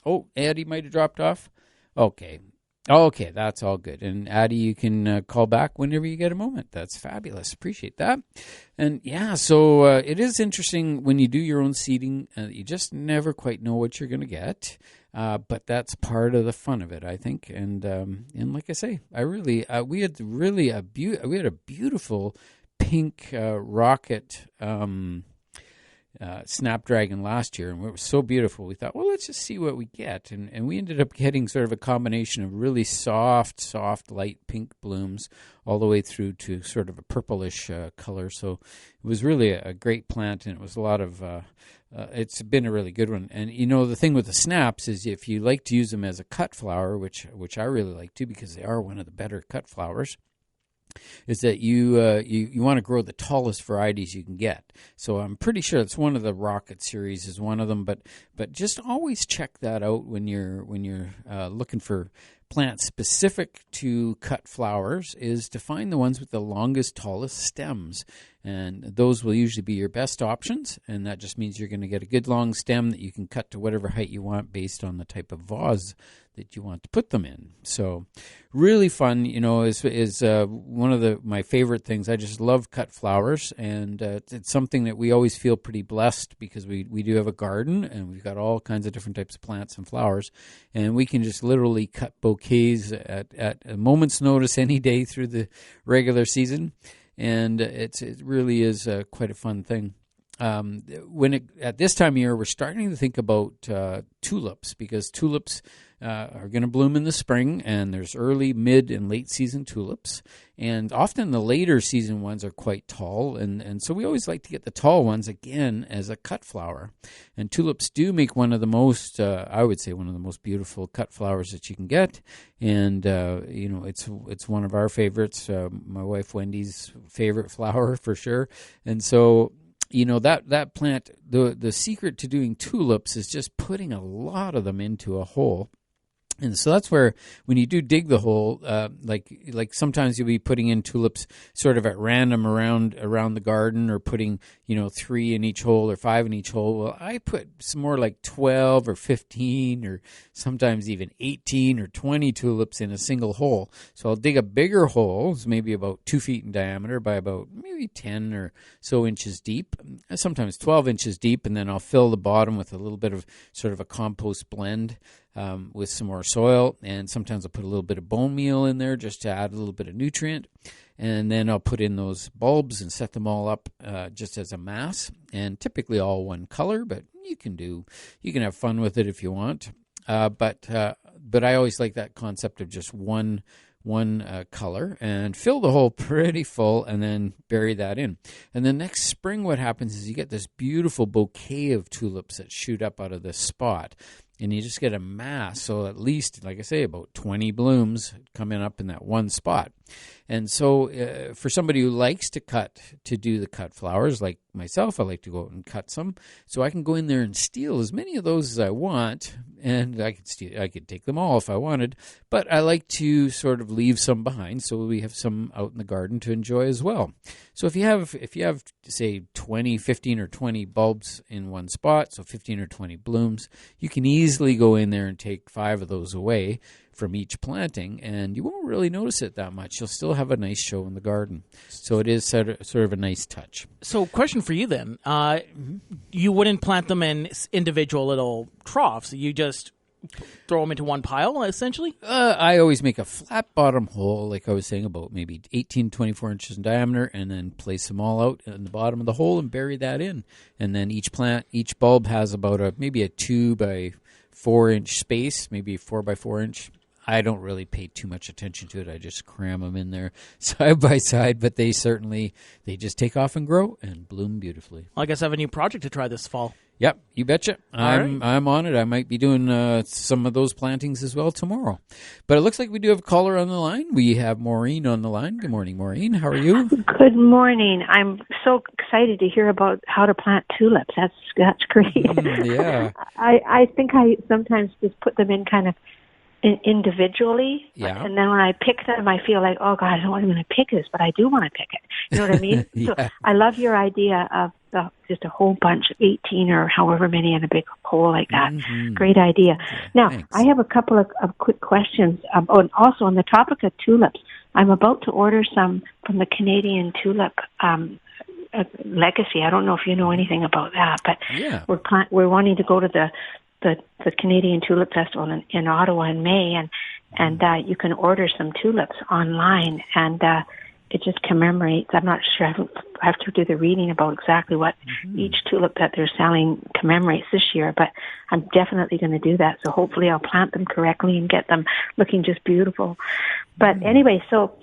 Oh, Addie might have dropped off. Okay, that's all good. And Addie, you can call back whenever you get a moment. That's fabulous. Appreciate that. And yeah, so it is interesting when you do your own seeding. You just never quite know what you're going to get, but that's part of the fun of it, I think. And like I say, we had a beautiful pink rocket snapdragon last year, and it was so beautiful. We thought, well, let's just see what we get, and we ended up getting sort of a combination of really soft, light pink blooms all the way through to sort of a purplish color. So it was really a great plant, and it was a lot of. It's been a really good one. And you know, the thing with the snaps is if you like to use them as a cut flower, which I really like too, because they are one of the better cut flowers, is that you want to grow the tallest varieties you can get. So I'm pretty sure it's one of the Rocket series is one of them, but just always check that out when you're looking for plants specific to cut flowers, is to find the ones with the longest, tallest stems. And those will usually be your best options, and that just means you're going to get a good long stem that you can cut to whatever height you want based on the type of vase that you want to put them in. So really fun, is one of my favorite things. I just love cut flowers, and it's something that we always feel pretty blessed because we do have a garden, and we've got all kinds of different types of plants and flowers, and we can just literally cut bouquets at a moment's notice any day through the regular season. And it really is quite a fun thing. At this time of year, we're starting to think about tulips, because tulips are going to bloom in the spring, and there's early, mid, and late season tulips. And often the later season ones are quite tall, and so we always like to get the tall ones again as a cut flower. And tulips do make one of the most, I would say, one of the most beautiful cut flowers that you can get. And it's one of our favorites. My wife Wendy's favorite flower for sure. And so, that plant, the secret to doing tulips is just putting a lot of them into a hole. And so that's where, when you do dig the hole, like sometimes you'll be putting in tulips sort of at random around the garden, or putting 3 in each hole or 5 in each hole. Well, I put some more like 12 or 15 or sometimes even 18 or 20 tulips in a single hole. So I'll dig a bigger hole, it's maybe about 2 feet in diameter by about maybe 10 or so inches deep, sometimes 12 inches deep, and then I'll fill the bottom with a little bit of sort of a compost blend. With some more soil, and sometimes I'll put a little bit of bone meal in there just to add a little bit of nutrient, and then I'll put in those bulbs and set them all up just as a mass, and typically all one color, but you can have fun with it if you want. But I always like that concept of just one color, and fill the hole pretty full, and then bury that in. And then next spring, what happens is you get this beautiful bouquet of tulips that shoot up out of this spot. And you just get a mass, so at least, like I say, about 20 blooms coming up in that one spot. And so for somebody who likes to do the cut flowers, like myself, I like to go out and cut some. So I can go in there and steal as many of those as I want, and I could take them all if I wanted. But I like to sort of leave some behind, so we have some out in the garden to enjoy as well. So if you have say 15 or 20 bulbs in one spot, so 15 or 20 blooms, you can easily go in there and take 5 of those away from each planting, and you won't really notice it that much. You'll still have a nice show in the garden. So it is sort of a nice touch. So question for you then. You wouldn't plant them in individual little troughs. You just throw them into one pile, essentially? I always make a flat bottom hole, like I was saying, about maybe 18, 24 inches in diameter, and then place them all out in the bottom of the hole and bury that in. And then each bulb has about maybe a 2 by 4 inch space, maybe 4 by 4 inch. I don't really pay too much attention to it. I just cram them in there side by side, but they just take off and grow and bloom beautifully. Well, I guess I have a new project to try this fall. Yep, you betcha. I'm on it. I might be doing some of those plantings as well tomorrow. But it looks like we do have a caller on the line. We have Maureen on the line. Good morning, Maureen. How are you? Good morning. I'm so excited to hear about how to plant tulips. That's great. Yeah. I think I sometimes just put them in kind of individually, yeah. And then when I pick them, I feel like, oh God, I don't want to pick this, but I do want to pick it. You know what I mean? Yeah. So I love your idea of just a whole bunch of 18 or however many in a big hole like that. Mm-hmm. Great idea. Yeah, now, thanks. I have a couple of quick questions. And also on the topic of tulips, I'm about to order some from the Canadian Tulip Legacy. I don't know if you know anything about that, but yeah. We're wanting to go to the Canadian Tulip Festival in Ottawa in May, and you can order some tulips online, and it just commemorates. I'm not sure. I have to do the reading about exactly what each tulip that they're selling commemorates this year, but I'm definitely going to do that. So hopefully I'll plant them correctly and get them looking just beautiful. But anyway, so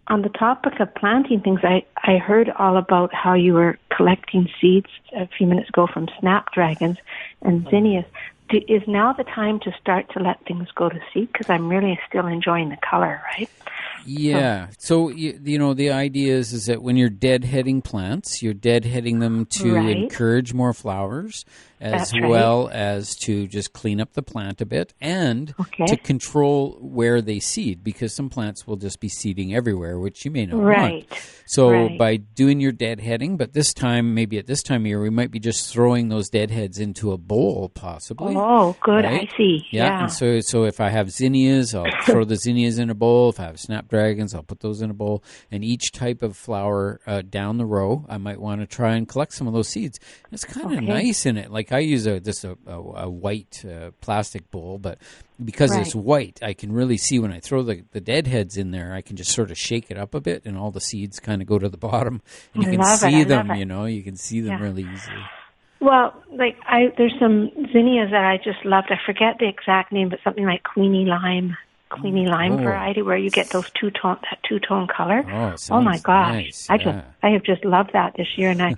on the topic of planting things, I heard all about how you were collecting seeds a few minutes ago from snapdragons and zinnias. Is now the time to start to let things go to seed? Because I'm really still enjoying the color, right? Yeah. So, the idea is that when you're deadheading plants, you're deadheading them to encourage more flowers, as well as to just clean up the plant a bit, and to control where they seed, because some plants will just be seeding everywhere, which you may not want. So by doing your deadheading, but maybe at this time of year, we might be just throwing those deadheads into a bowl, possibly. Oh, good. Right? I see. Yeah. And so if I have zinnias, I'll throw the zinnias in a bowl. If I have snapdragons, I'll put those in a bowl. And each type of flower down the row, I might want to try and collect some of those seeds. It's kind of nice in it. Like I use a white plastic bowl, but because it's white, I can really see when I throw the deadheads in there, I can just sort of shake it up a bit, and all the seeds kind of go to the bottom. And you can see them, you can see them really easily. Well, there's some zinnias that I just loved. I forget the exact name, but something like Queenie Lime variety, where you get those that two-tone color. Oh my gosh. Nice. I have just loved that this year, and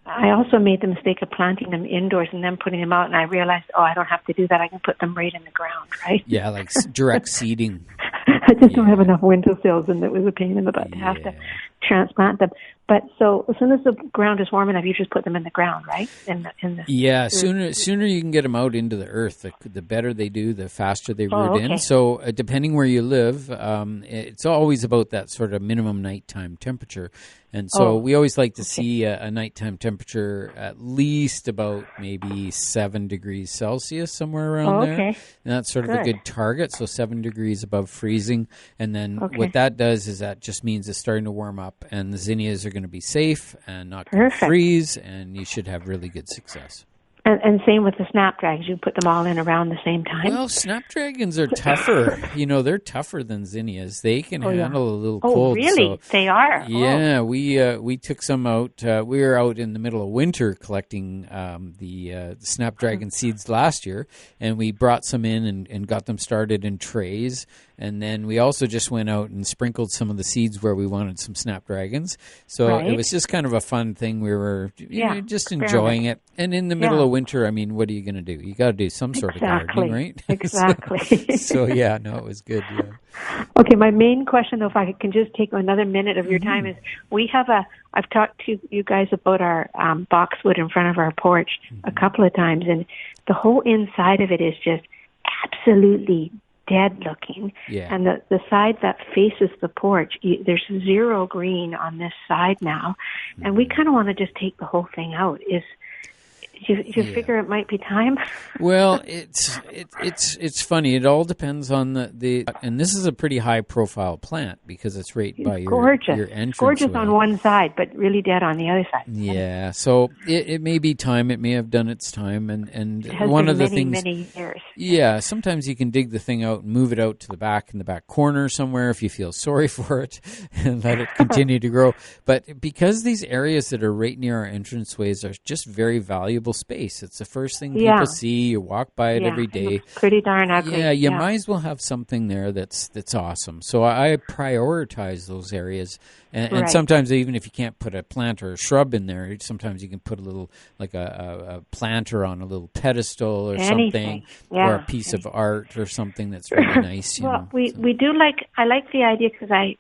I also made the mistake of planting them indoors and then putting them out, and I realized, I don't have to do that. I can put them right in the ground, right? Yeah, like direct seeding. I just don't have enough windowsills, and it was a pain in the butt to have to transplant them. But so as soon as the ground is warm enough, you just put them in the ground, right? Yeah, sooner you can get them out into the earth, the better they do, the faster they root in. So depending where you live, it's always about that sort of minimum nighttime temperature. And so we always like to see a nighttime temperature at least about maybe 7 degrees Celsius, somewhere around there. And that's sort of a good target, so 7 degrees above freezing. And then what that does is that just means it's starting to warm up, and the zinnias are going to be safe and not going to freeze, and you should have really good success. And same with the snapdragons. You put them all in around the same time? Well, snapdragons are tougher. They're tougher than zinnias. They can handle a little cold. Oh, really? So, they are? Yeah, we took some out. We were out in the middle of winter collecting the snapdragon seeds last year, and we brought some in and got them started in trays. And then we also just went out and sprinkled some of the seeds where we wanted some snapdragons. So it was just kind of a fun thing. We were just enjoying it. And in the middle of winter, I mean, what are you going to do? You got to do some sort of gardening, right? Exactly. It was good. Yeah. Okay, my main question, though, if I can just take another minute of your time, is we have I've talked to you guys about our boxwood in front of our porch a couple of times, and the whole inside of it is just absolutely dead looking. And the side that faces the porch, there's zero green on this side now, and we kind of want to just take the whole thing out. Do you figure it might be time? Well, it's funny. It all depends on the and this is a pretty high profile plant because it's right by your entrance. Gorgeous on one side, but really dead on the other side. Yeah, so it may be time. It may have done its time, and it has one been of the many things. Years. Yeah, sometimes you can dig the thing out and move it out to the back in the back corner somewhere if you feel sorry for it, and let it continue to grow. But because these areas that are right near our entranceways are just very valuable space. It's the first thing people see. You walk by it every day. It's pretty darn ugly. Yeah, you might as well have something there that's awesome. So I prioritize those areas. And sometimes even if you can't put a plant or a shrub in there, sometimes you can put a little, like a planter on a little pedestal or something, or a piece of art or something that's really nice. We do I like the idea because I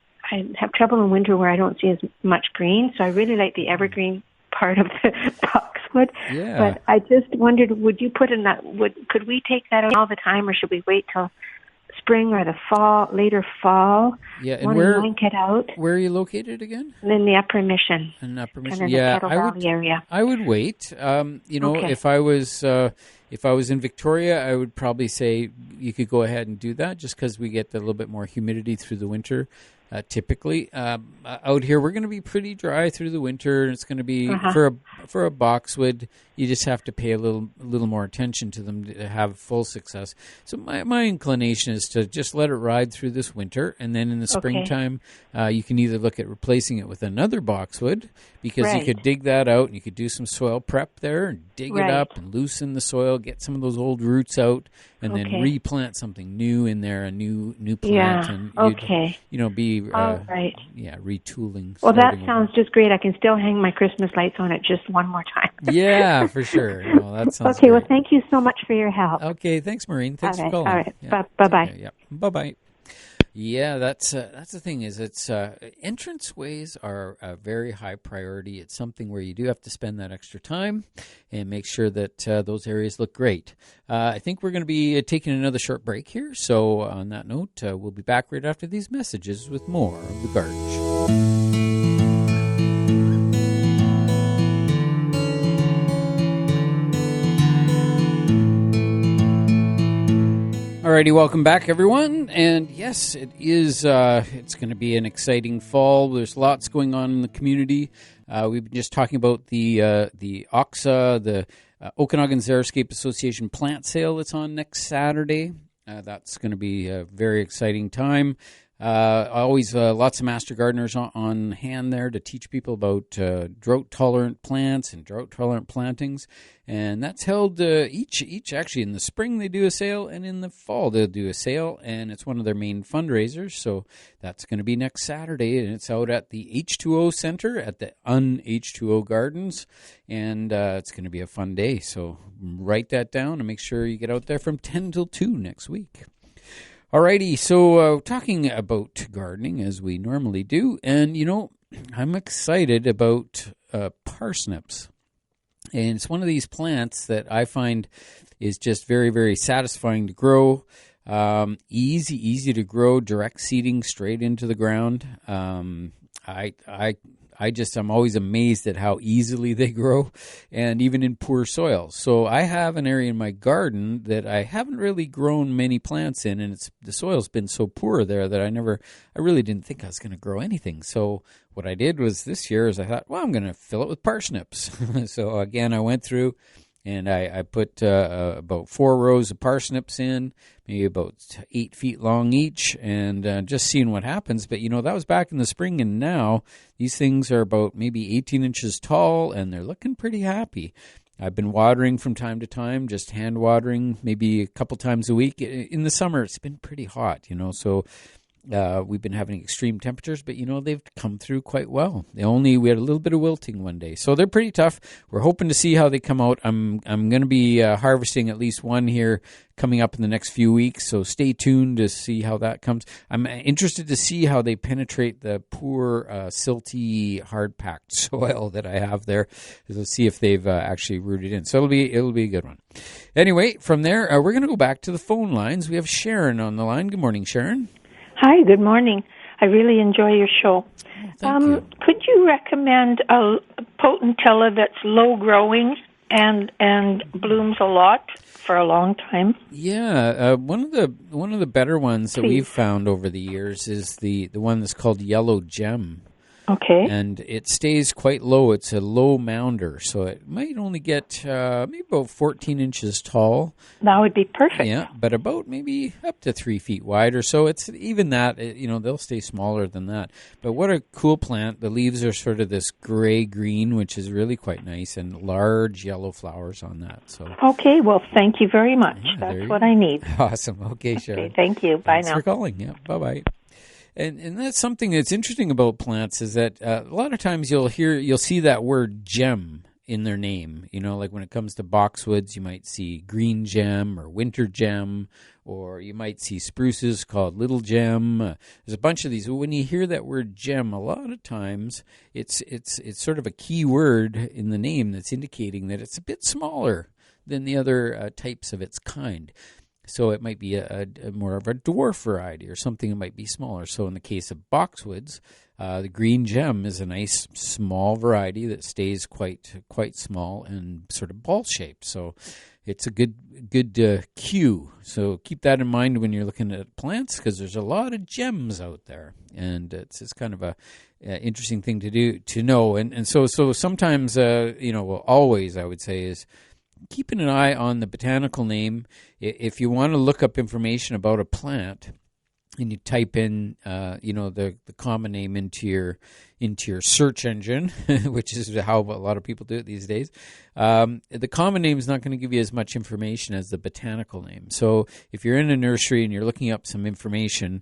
have trouble in winter where I don't see as much green. So I really like the evergreen part of the boxwood. Yeah. But I just wondered, would you put in that? Could we take that out all the time, or should we wait till spring or the fall, later fall? Yeah, and where are you located again? In the Upper Mission. In Upper Kind Mission, of the Kettle Valley area. I would wait. If I was in Victoria, I would probably say you could go ahead and do that, just because we get a little bit more humidity through the winter. Typically, out here we're going to be pretty dry through the winter, and it's going to be for a boxwood. You just have to pay a little more attention to them to have full success. So my inclination is to just let it ride through this winter, and then in the springtime, you can either look at replacing it with another boxwood, because you could dig that out and you could do some soil prep there and dig it up and loosen the soil, get some of those old roots out, and then replant something new in there, a new plant, and be retooling. Well, that sounds just great. I can still hang my Christmas lights on it just one more time. Yeah, for sure. No, that sounds okay. Great. Well, thank you so much for your help. Okay, thanks, Maureen. Thanks for calling. All right. Bye-bye. Yeah. Bye-bye. Yeah, that's the thing is entranceways are a very high priority. It's something where you do have to spend that extra time and make sure that those areas look great. I think we're going to be taking another short break here. So on that note, we'll be back right after these messages with more of The Garden Show. Alrighty, welcome back, everyone. And yes, it is. It's going to be an exciting fall. There's lots going on in the community. We've been just talking about the OXA, the Okanagan Zeriscape Association plant sale that's on next Saturday. That's going to be a very exciting time. Always lots of master gardeners on hand there to teach people about drought-tolerant plants and drought-tolerant plantings. And that's held each actually in the spring they do a sale, and in the fall they'll do a sale, and it's one of their main fundraisers. So that's going to be next Saturday, and it's out at the H2O Center at the Un-H2O Gardens, and it's going to be a fun day. So write that down and make sure you get out there from 10 till 2 next week. Alrighty, so talking about gardening as we normally do, and I'm excited about parsnips. And it's one of these plants that I find is just very, very satisfying to grow. Easy to grow, direct seeding straight into the ground. I'm always amazed at how easily they grow, and even in poor soil. So I have an area in my garden that I haven't really grown many plants in, and the soil's been so poor there that I really didn't think I was going to grow anything. So what I did was this year is I thought, well, I'm going to fill it with parsnips. So again, I went through and I put about 4 rows of parsnips in, maybe about 8 feet long each, and just seeing what happens. But, that was back in the spring, and now these things are about maybe 18 inches tall, and they're looking pretty happy. I've been watering from time to time, just hand watering, maybe a couple times a week. In the summer, it's been pretty hot, so we've been having extreme temperatures, but they've come through quite well. We had a little bit of wilting one day, so they're pretty tough. We're hoping to see how they come out. I'm going to be harvesting at least one here coming up in the next few weeks, so stay tuned to see how that comes. I'm interested to see how they penetrate the poor, silty, hard-packed soil that I have there. Let's see if they've actually rooted in. So it'll be a good one. Anyway, from there, we're going to go back to the phone lines. We have Sharon on the line. Good morning, Sharon. Hi, good morning. I really enjoy your show. Thank you. Could you recommend a potentilla that's low growing and blooms a lot for a long time? Yeah, one of the better ones that we've found over the years is the one that's called Yellow Gem. Okay. And it stays quite low. It's a low mounder, so it might only get maybe about 14 inches tall. That would be perfect. Yeah, but about maybe up to 3 feet wide or so. It's even that, they'll stay smaller than that. But what a cool plant. The leaves are sort of this gray-green, which is really quite nice, and large yellow flowers on that. So. Okay, well, thank you very much. Yeah, that's what I need. Awesome. Okay, Sharon. Okay, thank you. Bye now. Thanks for calling. Yeah, bye-bye. And that's something that's interesting about plants is that a lot of times you'll see that word gem in their name. Like when it comes to boxwoods, you might see green gem or winter gem, or you might see spruces called little gem. There's a bunch of these. When you hear that word gem, a lot of times it's sort of a key word in the name that's indicating that it's a bit smaller than the other types of its kind. So it might be a more of a dwarf variety or something that might be smaller. So in the case of boxwoods, the green gem is a nice small variety that stays quite small and sort of ball shaped. So it's a good cue. So keep that in mind when you're looking at plants, because there's a lot of gems out there, and it's kind of a interesting thing to know. And so sometimes always I would say is keeping an eye on the botanical name. If you want to look up information about a plant and you type in, the common name into your search engine, which is how a lot of people do it these days, the common name is not going to give you as much information as the botanical name. So if you're in a nursery and you're looking up some information,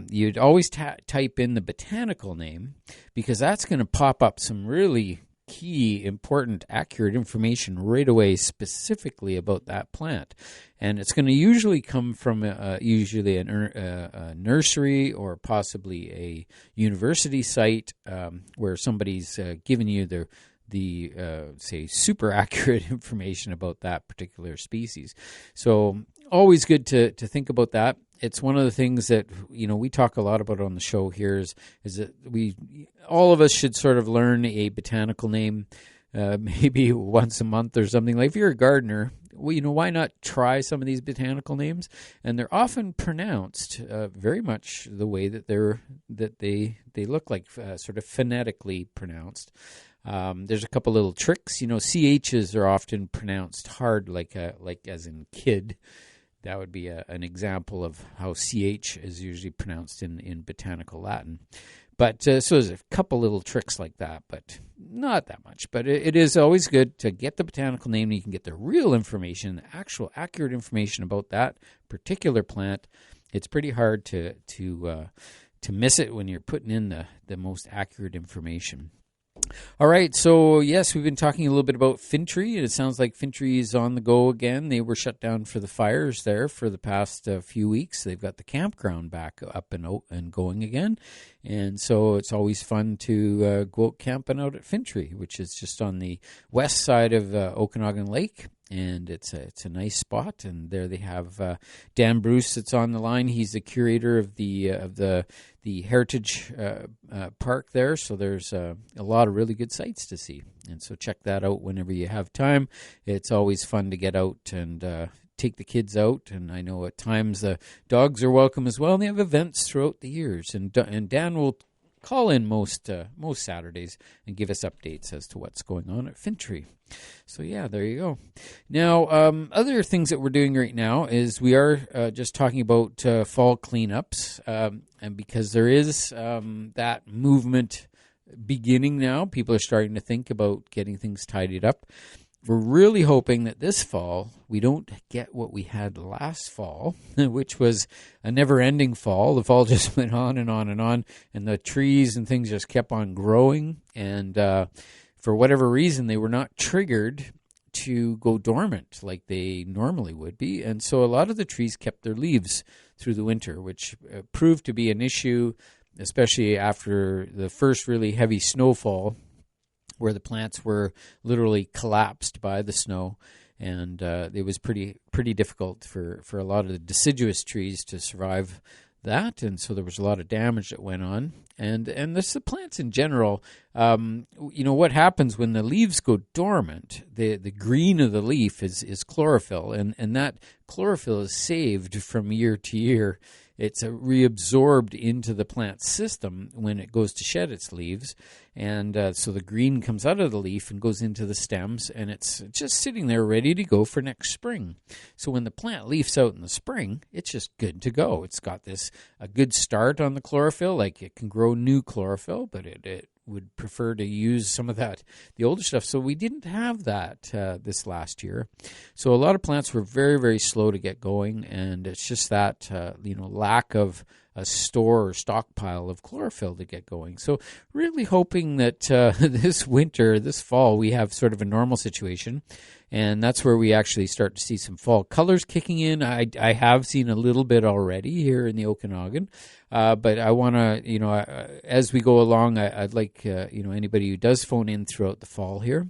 you'd always type in the botanical name, because that's going to pop up some really key, important, accurate information right away specifically about that plant. And it's going to usually come from a nursery or possibly a university site where somebody's given you the say super accurate information about that particular species. So always good to think about that. It's one of the things that we talk a lot about on the show here is that all of us should sort of learn a botanical name maybe once a month or something. Like if you're a gardener, why not try some of these botanical names? And they're often pronounced very much the way that they look like, sort of phonetically pronounced. There's a couple little tricks. CHs are often pronounced hard, like as in kid. That would be an example of how CH is usually pronounced in botanical Latin. But so there's a couple little tricks like that, but not that much. But it is always good to get the botanical name, and you can get the real information, the actual accurate information about that particular plant. It's pretty hard to miss it when you're putting in the most accurate information. All right, so yes, we've been talking a little bit about Fintry. It sounds like Fintry is on the go again. They were shut down for the fires there for the past few weeks. They've got the campground back up and going again, and so it's always fun to go out camping out at Fintry, which is just on the west side of Okanagan Lake. And it's a nice spot, and there they have Dan Bruce that's on the line. He's the curator of the Heritage Park there, so there's a lot of really good sights to see. And so check that out whenever you have time. It's always fun to get out and take the kids out, and I know at times the dogs are welcome as well, and they have events throughout the years. And Dan will call in most Saturdays and give us updates as to what's going on at Fintry. So yeah, there you go. Now, other things that we're doing right now is we are just talking about fall cleanups, and because there is that movement beginning now, people are starting to think about getting things tidied up. We're really hoping that this fall we don't get what we had last fall, which was a never-ending fall. The fall just went on and on and on, and the trees and things just kept on growing, and for whatever reason, they were not triggered to go dormant like they normally would be. And so a lot of the trees kept their leaves through the winter, which proved to be an issue, especially after the first really heavy snowfall, where the plants were literally collapsed by the snow. And it was pretty difficult for a lot of the deciduous trees to survive that, and so there was a lot of damage that went on. And this, the plants in general, what happens when the leaves go dormant, the green of the leaf is chlorophyll, and that chlorophyll is saved from year to year. It's reabsorbed into the plant system when it goes to shed its leaves, and so the green comes out of the leaf and goes into the stems, and it's just sitting there ready to go for next spring. So when the plant leaves out in the spring, it's just good to go. It's got a good start on the chlorophyll, like it can grow new chlorophyll, but it would prefer to use some of that, the older stuff. So we didn't have that this last year. So a lot of plants were very, very slow to get going, and it's just that lack of a store or stockpile of chlorophyll to get going. So really hoping that this fall, we have sort of a normal situation, and that's where we actually start to see some fall colors kicking in. I have seen a little bit already here in the Okanagan, but I want to, as we go along, I'd like, anybody who does phone in throughout the fall here,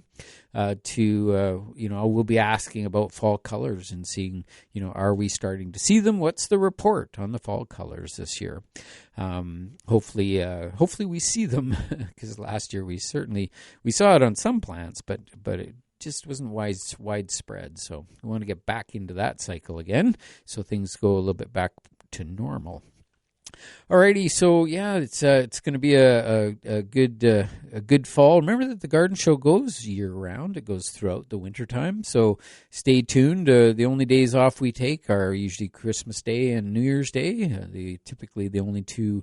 we'll be asking about fall colors and seeing, are we starting to see them? What's the report on the fall colors this year? Hopefully we see them, because last year we saw it on some plants, but it just wasn't widespread. So we want to get back into that cycle again, so things go a little bit back to normal. Alrighty, so yeah, it's going to be a good fall. Remember that the garden show goes year round; it goes throughout the winter time. So stay tuned. The only days off we take are usually Christmas Day and New Year's Day. Typically the only two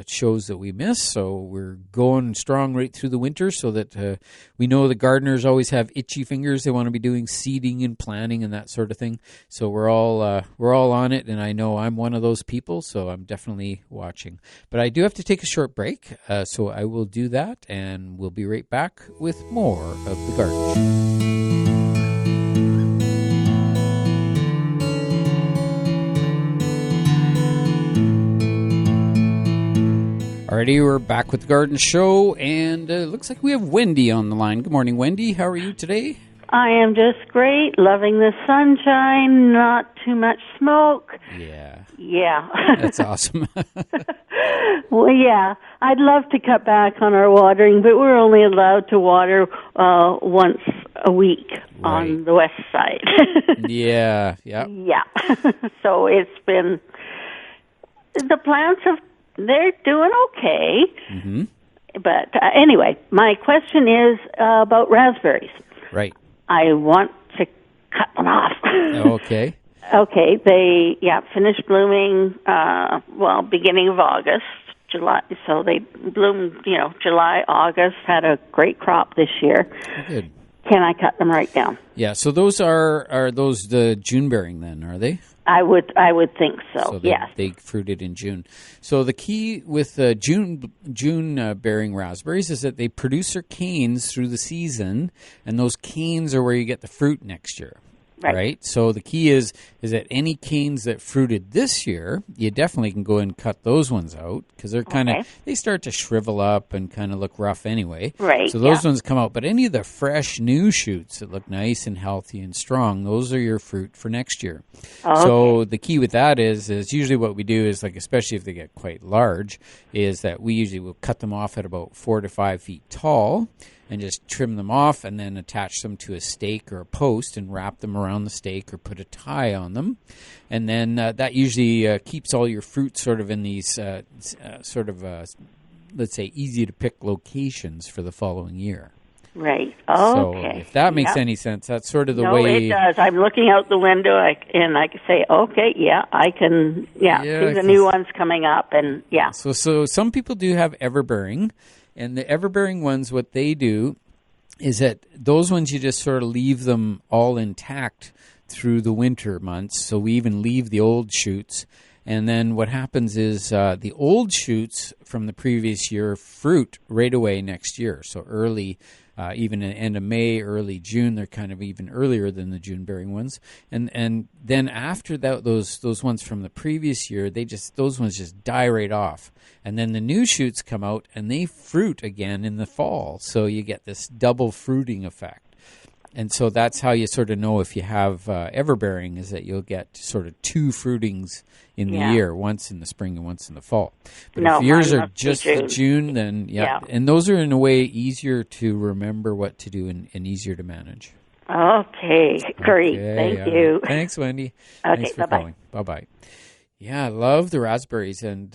shows that we miss. So we're going strong right through the winter, so that we know the gardeners always have itchy fingers. They want to be doing seeding and planting and that sort of thing. So we're all on it, and I know I'm one of those people. So I'm definitely watching. But I do have to take a short break, so I will do that, and we'll be right back with more of the Garden Show. Alrighty, we're back with the Garden Show, and it looks like we have Wendy on the line. Good morning, Wendy. How are you today? I am just great, loving the sunshine, not too much smoke. Yeah. That's awesome. Well, yeah, I'd love to cut back on our watering, but we're only allowed to water once a week on the west side. Yeah. So it's been, the plants they're doing okay. Mm-hmm. But anyway, my question is about raspberries. Right. I want to cut them off. Okay. Okay, they finished blooming beginning of August, July. So they bloomed, July, August, had a great crop this year. Good. can I cut them right down? Yeah, so those are those the June bearing then, are they? I would think so. So yes. They fruited in June. So the key with June bearing raspberries is that they produce their canes through the season, and those canes are where you get the fruit next year. Right. So the key is that any canes that fruited this year, you definitely can go and cut those ones out because they're kind of they start to shrivel up and kind of look rough anyway. Right. So those ones come out. But any of the fresh new shoots that look nice and healthy and strong, those are your fruit for next year. Okay. So the key with that is usually what we do is, like, especially if they get quite large, is that we usually will cut them off at about 4 to 5 feet tall, and just trim them off and then attach them to a stake or a post and wrap them around the stake or put a tie on them. And then that usually keeps all your fruit sort of in these let's say, easy-to-pick locations for the following year. Right. Okay. So if that makes any sense, that's sort of the way... No, it does. I'm looking out the window and I can say, okay, I can see the new ones coming up. And So some people do have everbearing. And the everbearing ones, what they do is that those ones you just sort of leave them all intact through the winter months. So we even leave the old shoots. And then what happens is the old shoots from the previous year fruit right away next year. So early, even at the end of May, early June, they're kind of even earlier than the June-bearing ones. And then after that, those ones from the previous year, those ones just die right off. And then the new shoots come out, and they fruit again in the fall. So you get this double fruiting effect. And so that's how you sort of know if you have everbearing, is that you'll get sort of 2 fruitings in the year, once in the spring and once in the fall. But if yours are just June, then and those are in a way easier to remember what to do and easier to manage. Okay, great. Thank you. Thanks, Wendy. Okay, Thanks for calling. Bye-bye. Yeah, I love the raspberries, and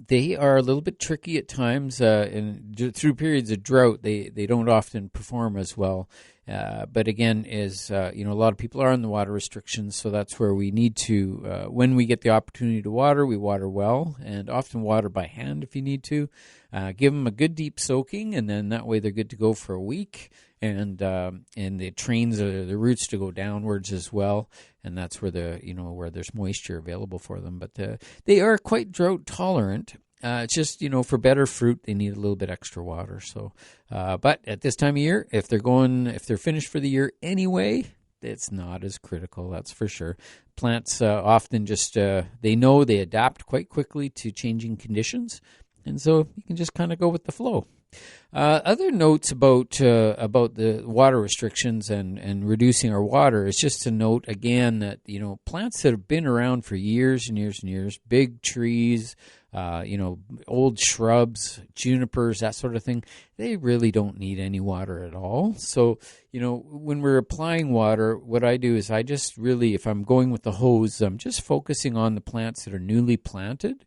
they are a little bit tricky at times, and through periods of drought, they don't often perform as well. But again, a lot of people are on the water restrictions, so that's where we need to, when we get the opportunity to water, we water well, and often water by hand if you need to. Give them a good deep soaking, and then that way they're good to go for a week. And it trains the roots to go downwards as well, and that's where where there's moisture available for them. But they are quite drought tolerant. It's just, for better fruit, they need a little bit extra water. So, but at this time of year, if they're finished for the year anyway, it's not as critical, that's for sure. Plants often just, they adapt quite quickly to changing conditions. And so you can just kind of go with the flow. Other notes about the water restrictions and reducing our water is just to note again that, plants that have been around for years and years and years, big trees, old shrubs, junipers, that sort of thing, they really don't need any water at all. So, when we're applying water, what I do is I just really, if I'm going with the hose, I'm just focusing on the plants that are newly planted.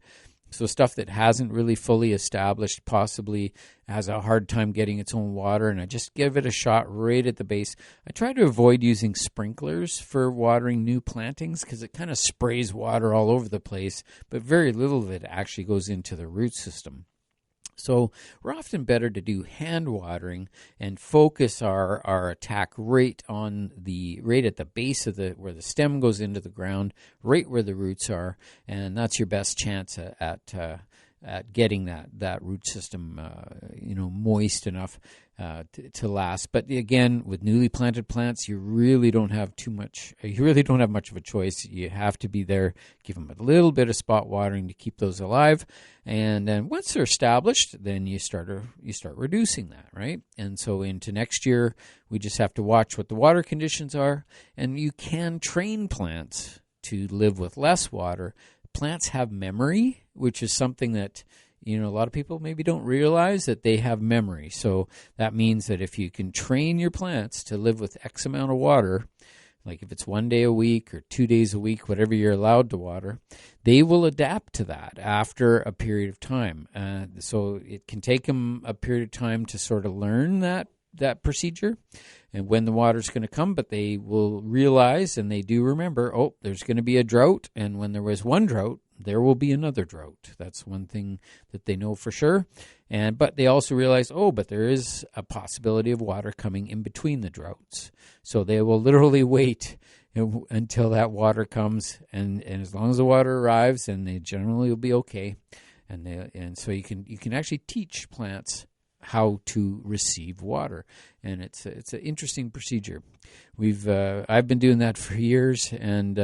So stuff that hasn't really fully established, possibly has a hard time getting its own water, and I just give it a shot right at the base. I try to avoid using sprinklers for watering new plantings because it kind of sprays water all over the place, but very little of it actually goes into the root system. So we're often better to do hand watering and focus our attack right at the base of where the stem goes into the ground, right where the roots are, and that's your best chance at getting that root system moist enough to last. But again, with newly planted plants, you really don't have much of a choice. You have to be there, give them a little bit of spot watering to keep those alive, and then once they're established, then you start reducing that, right? And so into next year, we just have to watch what the water conditions are, and you can train plants to live with less water. Plants have memory, which is something that a lot of people maybe don't realize, that they have memory. So that means that if you can train your plants to live with X amount of water, like if it's 1 day a week or 2 days a week, whatever you're allowed to water, they will adapt to that after a period of time. So it can take them a period of time to sort of learn that procedure and when the water's going to come, but they will realize, and they do remember, there's going to be a drought, and when there was one drought, there will be another drought. That's one thing that they know for sure. But they also realize, but there is a possibility of water coming in between the droughts. So they will literally wait until that water comes, and as long as the water arrives, then they generally will be okay. And so you can actually teach plants how to receive water, and it's an interesting procedure. I've been doing that for years, and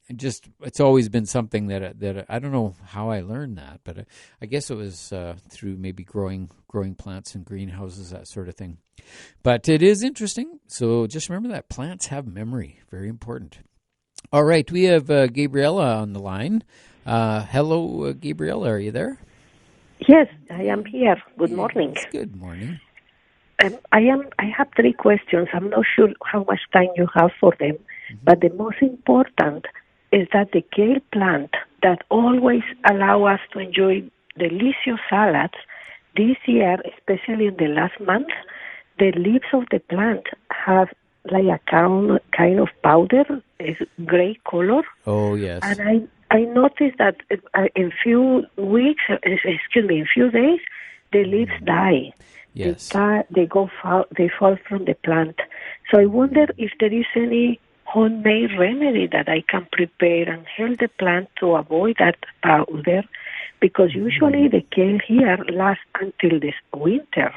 it's always been something that I don't know how I learned that, but I guess it was through maybe growing plants in greenhouses, that sort of thing. But it is interesting, so just remember that plants have memory, very important. All right, we have Gabriella on the line. Hello, Gabriella, are you there? Yes, I am here. Good morning. Good morning. I have 3 questions. I'm not sure how much time you have for them, but the most important is that the kale plant that always allow us to enjoy delicious salads, this year, especially in the last month, the leaves of the plant have like a kind of powder, is gray color. Oh, yes. And I noticed that in few days, the leaves die. Yes. They fall from the plant. So I wonder if there is any homemade remedy that I can prepare and help the plant to avoid that powder, because usually the kale here lasts until this winter.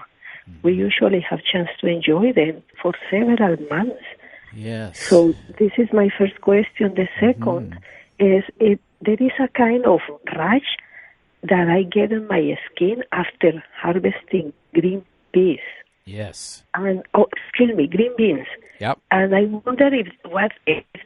We usually have chance to enjoy them for several months. Yes. So this is my first question. The second is there is a kind of rash that I get in my skin after harvesting green peas. Yes. And green beans. Yep. And I wonder if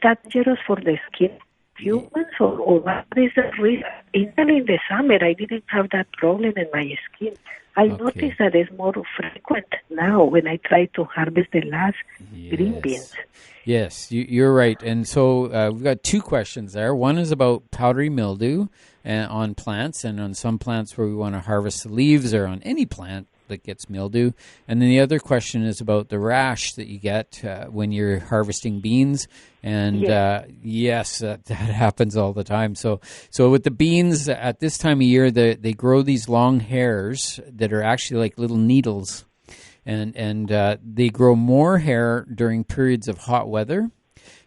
that dangerous for the skin of humans, or what is the reason? Even in the summer, I didn't have that problem in my skin. I noticed that it's more frequent now when I try to harvest the last green beans. Yes, you're right. And so we've got 2 questions there. One is about powdery mildew on plants, and on some plants where we want to harvest the leaves, or on any plant that gets mildew. And then the other question is about the rash that you get when you're harvesting beans. And yes, that happens all the time. So with the beans at this time of year, they grow these long hairs that are actually like little needles. And they grow more hair during periods of hot weather,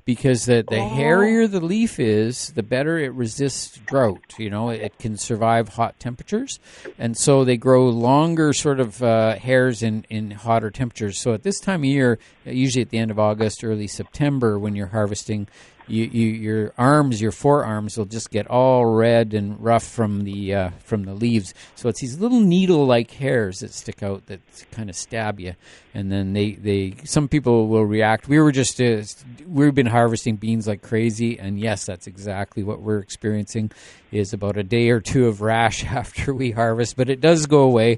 because the hairier the leaf is, the better it resists drought. It can survive hot temperatures. And so they grow longer sort of hairs in hotter temperatures. So at this time of year, usually at the end of August, early September, when you're harvesting, your forearms will just get all red and rough from the leaves. So it's these little needle-like hairs that stick out that kind of stab you, and then some people will react. We've been harvesting beans like crazy, and yes, that's exactly what we're experiencing. Is about a day or 2 of rash after we harvest, but it does go away.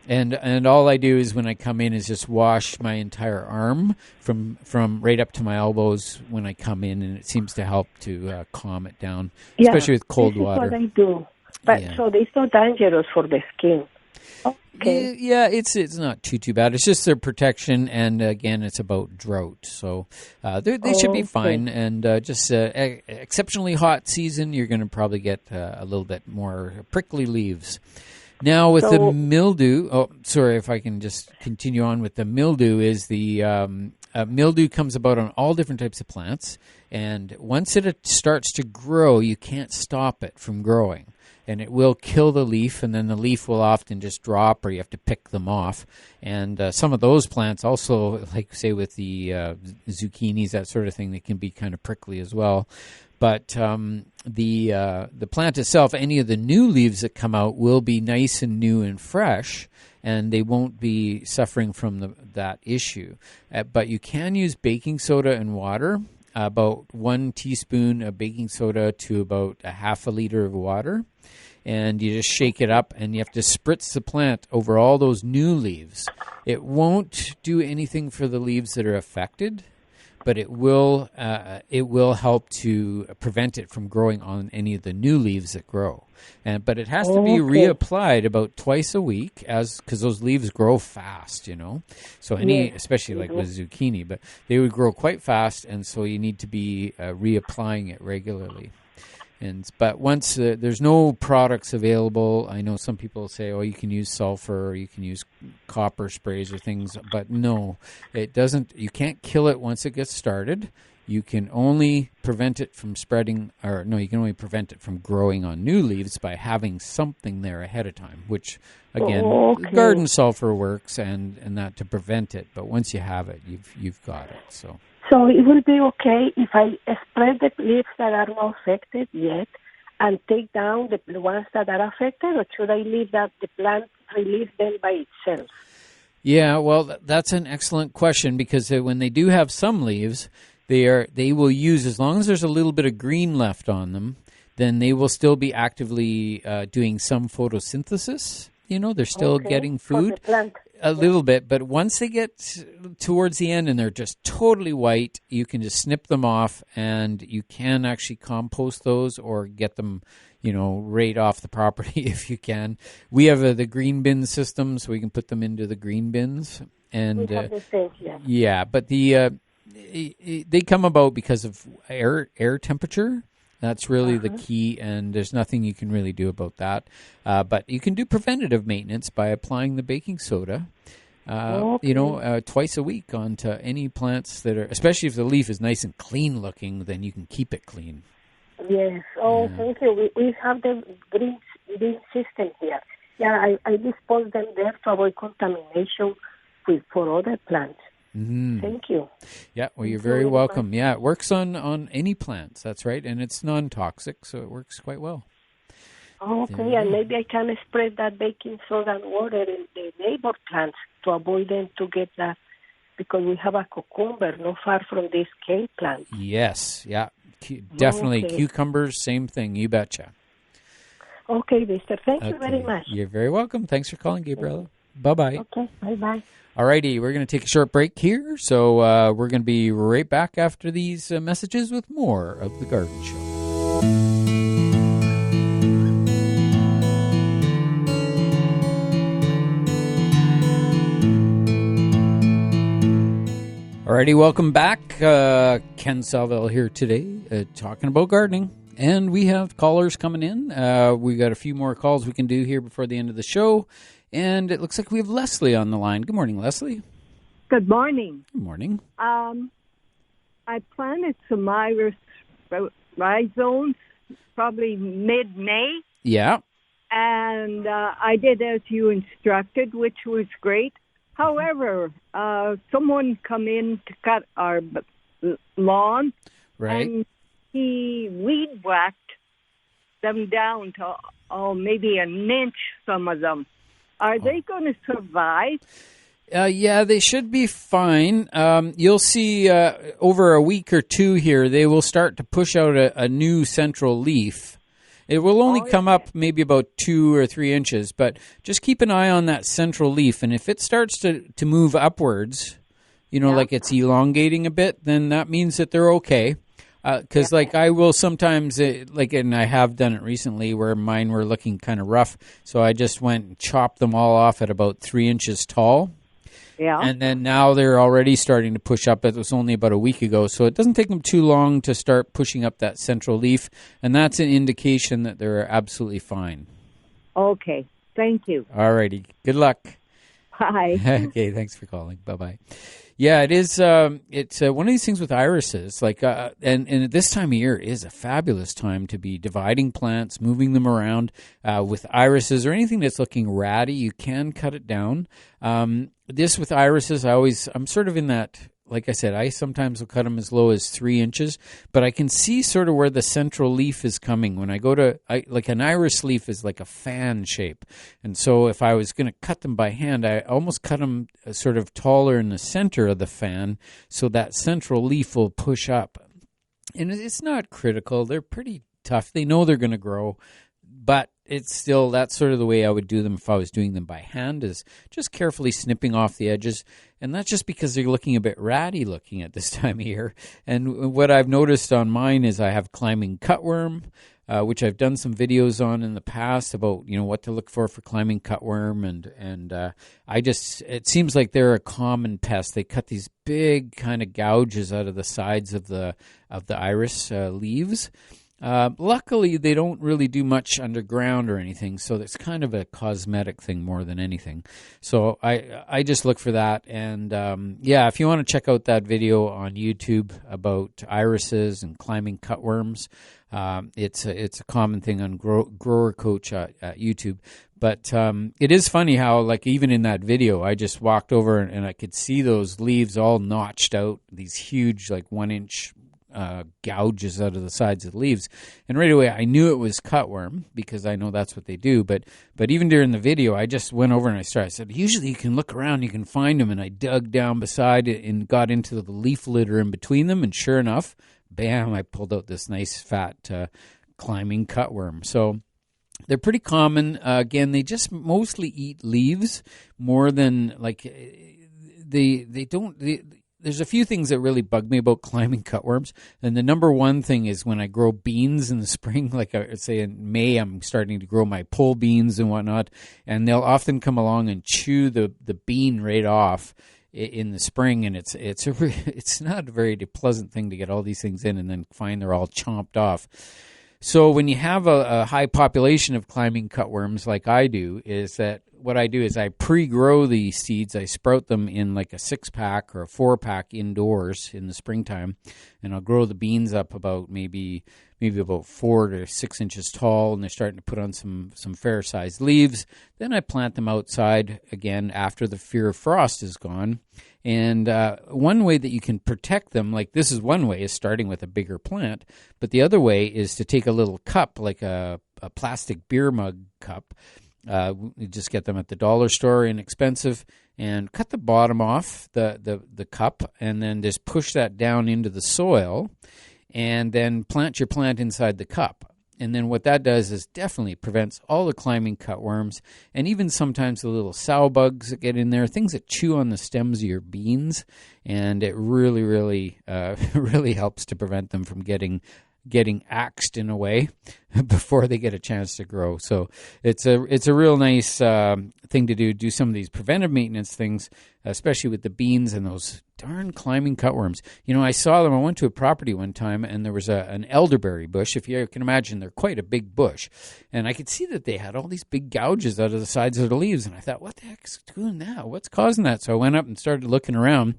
And all I do is when I come in is just wash my entire arm from right up to my elbows when I come in, and it seems to help to calm it down, especially with cold water. This is what I do. But so it's not dangerous for the skin. Okay. Yeah, it's not too bad. It's just their protection, and again, it's about drought. So they should be fine. And just exceptionally hot season, you're going to probably get a little bit more prickly leaves. Now with the mildew, sorry if I can just continue on with the mildew, is the mildew comes about on all different types of plants, and once it starts to grow, you can't stop it from growing, and it will kill the leaf, and then the leaf will often just drop, or you have to pick them off. And some of those plants also, like say with the zucchinis, that sort of thing, they can be kind of prickly as well. But the plant itself, any of the new leaves that come out will be nice and new and fresh, and they won't be suffering from that issue. But you can use baking soda and water, about 1 teaspoon of baking soda to about a half a liter of water, and you just shake it up, and you have to spritz the plant over all those new leaves. It won't do anything for the leaves that are affected, but it will help to prevent it from growing on any of the new leaves that grow. But it has to be reapplied about twice a week, because those leaves grow fast, So especially like with zucchini, but they would grow quite fast, and so you need to be reapplying it regularly. But once there's no products available, I know some people say, oh, you can use sulfur or you can use copper sprays or things, but no, it doesn't. You can't kill it once it gets started. You can only prevent it from spreading, you can only prevent it from growing on new leaves by having something there ahead of time, which, again, garden sulfur works and that to prevent it. But once you have it, you've got it. So it will be okay if I spread the leaves that are not affected yet and take down the ones that are affected, or should I leave that the plant release them by itself? Yeah, well, that's an excellent question, because when they do have some leaves, they will use, as long as there's a little bit of green left on them, then they will still be actively doing some photosynthesis. They're still getting food a little bit, but once they get towards the end and they're just totally white, you can just snip them off, and you can actually compost those or get them, right off the property if you can. We have the green bin system, so we can put them into the green bins. And we have the same, yeah, but they come about because of air temperature. That's really the key, and there's nothing you can really do about that. But you can do preventative maintenance by applying the baking soda, twice a week onto any plants that are, especially if the leaf is nice and clean looking, then you can keep it clean. Yes. Thank you. We have the green system here. Yeah, I dispose them there to avoid contamination for other plants. Mm-hmm. Thank you. Yeah, well, you're very welcome. Yeah, it works on any plants, that's right, and it's non-toxic, so it works quite well. Okay, and maybe I can spread that baking soda and water in the neighbor plants to avoid them to get that, because we have a cucumber not far from this kale plant. Yes, yeah, definitely. Okay. Cucumbers, same thing, you betcha. Okay, Mister, thank you very much. You're very welcome. Thanks for calling, Gabriella. Bye-bye. Okay, bye-bye. All righty, we're going to take a short break here, so we're going to be right back after these messages with more of The Garden Show. All righty, welcome back. Ken Salvail here today, talking about gardening. And we have callers coming in. We got a few more calls we can do here before the end of the show. And it looks like we have Leslie on the line. Good morning, Leslie. Good morning. Good morning. I planted some iris rhizomes probably mid-May. Yeah. And I did as you instructed, which was great. However, someone come in to cut our lawn. Right. And he weed whacked them down to maybe an inch, some of them. Are they going to survive? Yeah, they should be fine. You'll see over a week or two here, they will start to push out a new central leaf. It will only come up maybe about 2 or 3 inches, but just keep an eye on that central leaf. And if it starts to move upwards, like it's elongating a bit, then that means that they're okay. Because I will sometimes, and I have done it recently where mine were looking kind of rough, so I just went and chopped them all off at about 3 inches tall. Yeah. And then now they're already starting to push up. It was only about a week ago, so it doesn't take them too long to start pushing up that central leaf, and that's an indication that they're absolutely fine. Okay. Thank you. All righty. Good luck. Bye. Okay, thanks for calling. Bye-bye. Yeah, it is. It's one of these things with irises. And at this time of year is a fabulous time to be dividing plants, moving them around. With irises or anything that's looking ratty, you can cut it down. This with irises, I'm sort of in that. Like I said, I sometimes will cut them as low as 3 inches, but I can see sort of where the central leaf is coming. When I go to, like an iris leaf is like a fan shape. And so if I was going to cut them by hand, I almost cut them sort of taller in the center of the fan so that central leaf will push up. And it's not critical. They're pretty tough. They know they're going to grow, but it's still, that's sort of the way I would do them if I was doing them by hand, is just carefully snipping off the edges. And that's just because they're looking a bit ratty looking at this time of year. And what I've noticed on mine is I have climbing cutworm, which I've done some videos on in the past about, what to look for climbing cutworm. And it seems like they're a common pest. They cut these big kind of gouges out of the sides of the iris leaves. Luckily, they don't really do much underground or anything, so it's kind of a cosmetic thing more than anything. So I just look for that. And, if you want to check out that video on YouTube about irises and climbing cutworms, it's a common thing on Grower Coach at YouTube. But it is funny how, like, even in that video, I just walked over and I could see those leaves all notched out, these huge, like, 1-inch gouges out of the sides of the leaves. And right away, I knew it was cutworm because I know that's what they do. But even during the video, I just went over and I said, usually you can look around, you can find them. And I dug down beside it and got into the leaf litter in between them. And sure enough, bam, I pulled out this nice fat climbing cutworm. So they're pretty common. Again, they just mostly eat leaves more than, like, they don't... There's a few things that really bug me about climbing cutworms. And the number one thing is when I grow beans in the spring, like I say in May, I'm starting to grow my pole beans and whatnot. And they'll often come along and chew the bean right off in the spring. And it's not a very pleasant thing to get all these things in and then find they're all chomped off. So when you have a high population of climbing cutworms like I do, is that what I do is I pre-grow the seeds. I sprout them in like a 6-pack or a 4-pack indoors in the springtime, and I'll grow the beans up about maybe about 4 to 6 inches tall, and they're starting to put on some fair-sized leaves. Then I plant them outside again after the fear of frost is gone. And one way that you can protect them, like this is one way, is starting with a bigger plant. But the other way is to take a little cup, like a plastic beer mug cup. You just get them at the dollar store, inexpensive, and cut the bottom off the cup, and then just push that down into the soil, and then plant your plant inside the cup. And then what that does is definitely prevents all the climbing cutworms and even sometimes the little sow bugs that get in there, things that chew on the stems of your beans. And it really, really, really helps to prevent them from getting axed in a way before they get a chance to grow. So it's a real nice thing to do some of these preventive maintenance things, especially with the beans and those darn climbing cutworms. You know, I saw them. I went to a property one time and there was an elderberry bush. If you can imagine, they're quite a big bush. And I could see that they had all these big gouges out of the sides of the leaves. And I thought, what the heck's doing that? What's causing that? So I went up and started looking around.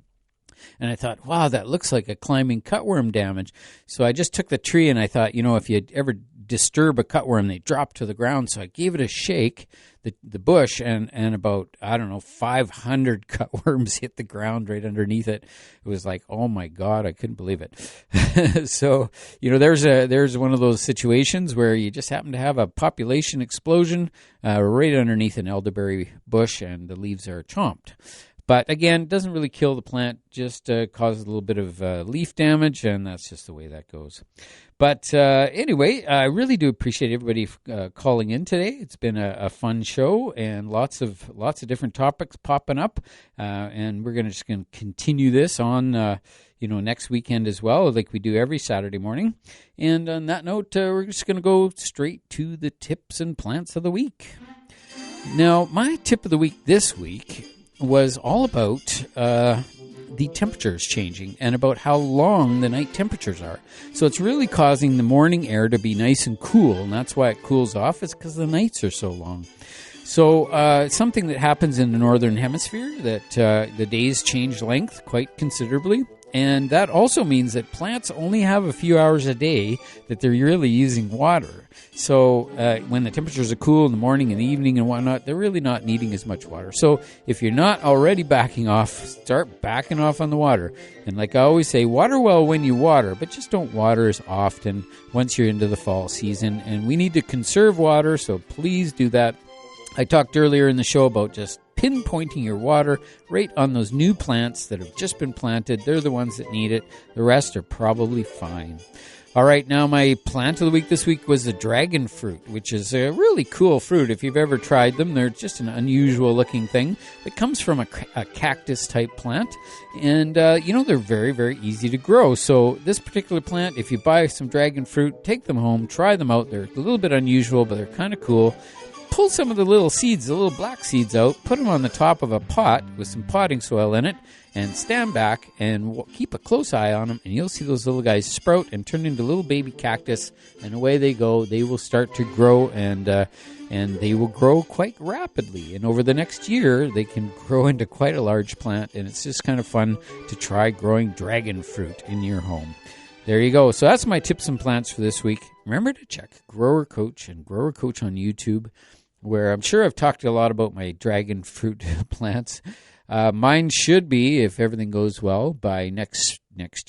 And I thought, wow, that looks like a climbing cutworm damage. So I just took the tree and I thought, you know, if you ever disturb a cutworm, they drop to the ground. So I gave it a shake, the bush, and about, 500 cutworms hit the ground right underneath it. It was like, oh my God, I couldn't believe it. So, you know, there's one of those situations where you just happen to have a population explosion right underneath an elderberry bush and the leaves are chomped. But again, it doesn't really kill the plant, just causes a little bit of leaf damage, and that's just the way that goes. But anyway, I really do appreciate everybody calling in today. It's been a fun show and lots of different topics popping up, and we're just going to continue this on next weekend as well, like we do every Saturday morning. And on that note, we're just going to go straight to the tips and plants of the week. Now, my tip of the week this week was all about the temperatures changing and about how long the night temperatures are. So it's really causing the morning air to be nice and cool, and that's why it cools off, is because the nights are so long. So something that happens in the northern hemisphere, that the days change length quite considerably. And that also means that plants only have a few hours a day that they're really using water. So when the temperatures are cool in the morning and the evening and whatnot, they're really not needing as much water. So if you're not already backing off, start backing off on the water. And like I always say, water well when you water, but just don't water as often once you're into the fall season. And we need to conserve water, so please do that. I talked earlier in the show about just pinpointing your water right on those new plants that have just been planted. They're the ones that need it. The rest are probably fine. All right, now my plant of the week this week was the dragon fruit, which is a really cool fruit. If you've ever tried them, they're just an unusual looking thing that comes from a cactus type plant. And, they're very, very easy to grow. So this particular plant, if you buy some dragon fruit, take them home, try them out. They're a little bit unusual, but they're kind of cool. pull some of the little seeds, the little black seeds out, put them on the top of a pot with some potting soil in it, and stand back and keep a close eye on them, and you'll see those little guys sprout and turn into little baby cactus, and away they go. They will start to grow, and they will grow quite rapidly. And over the next year, they can grow into quite a large plant, and it's just kind of fun to try growing dragon fruit in your home. There you go. So that's my tips and plants for this week. Remember to check Grower Coach and Grower Coach on YouTube, where I'm sure I've talked a lot about my dragon fruit plants. Mine should be, if everything goes well, by next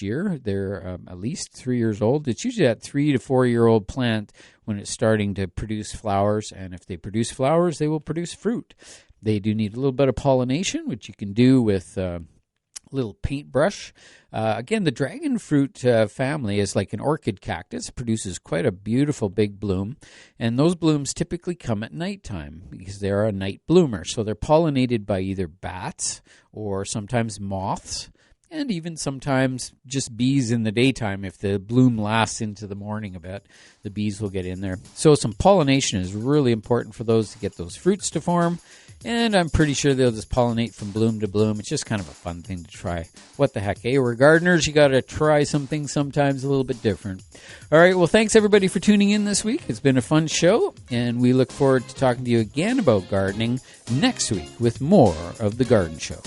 year. They're at least 3 years old. It's usually that 3 to 4 year old plant when it's starting to produce flowers, and if they produce flowers, they will produce fruit. They do need a little bit of pollination, which you can do with a little paintbrush. Again, the dragon fruit family is like an orchid cactus, produces quite a beautiful big bloom, and those blooms typically come at nighttime because they are a night bloomer. So they're pollinated by either bats or sometimes moths, and even sometimes just bees in the daytime. If the bloom lasts into the morning a bit, the bees will get in there. So some pollination is really important for those to get those fruits to form. And I'm pretty sure they'll just pollinate from bloom to bloom. It's just kind of a fun thing to try. What the heck, eh? We're gardeners. You got to try something sometimes a little bit different. All right, well, thanks everybody for tuning in this week. It's been a fun show, and we look forward to talking to you again about gardening next week with more of The Garden Show.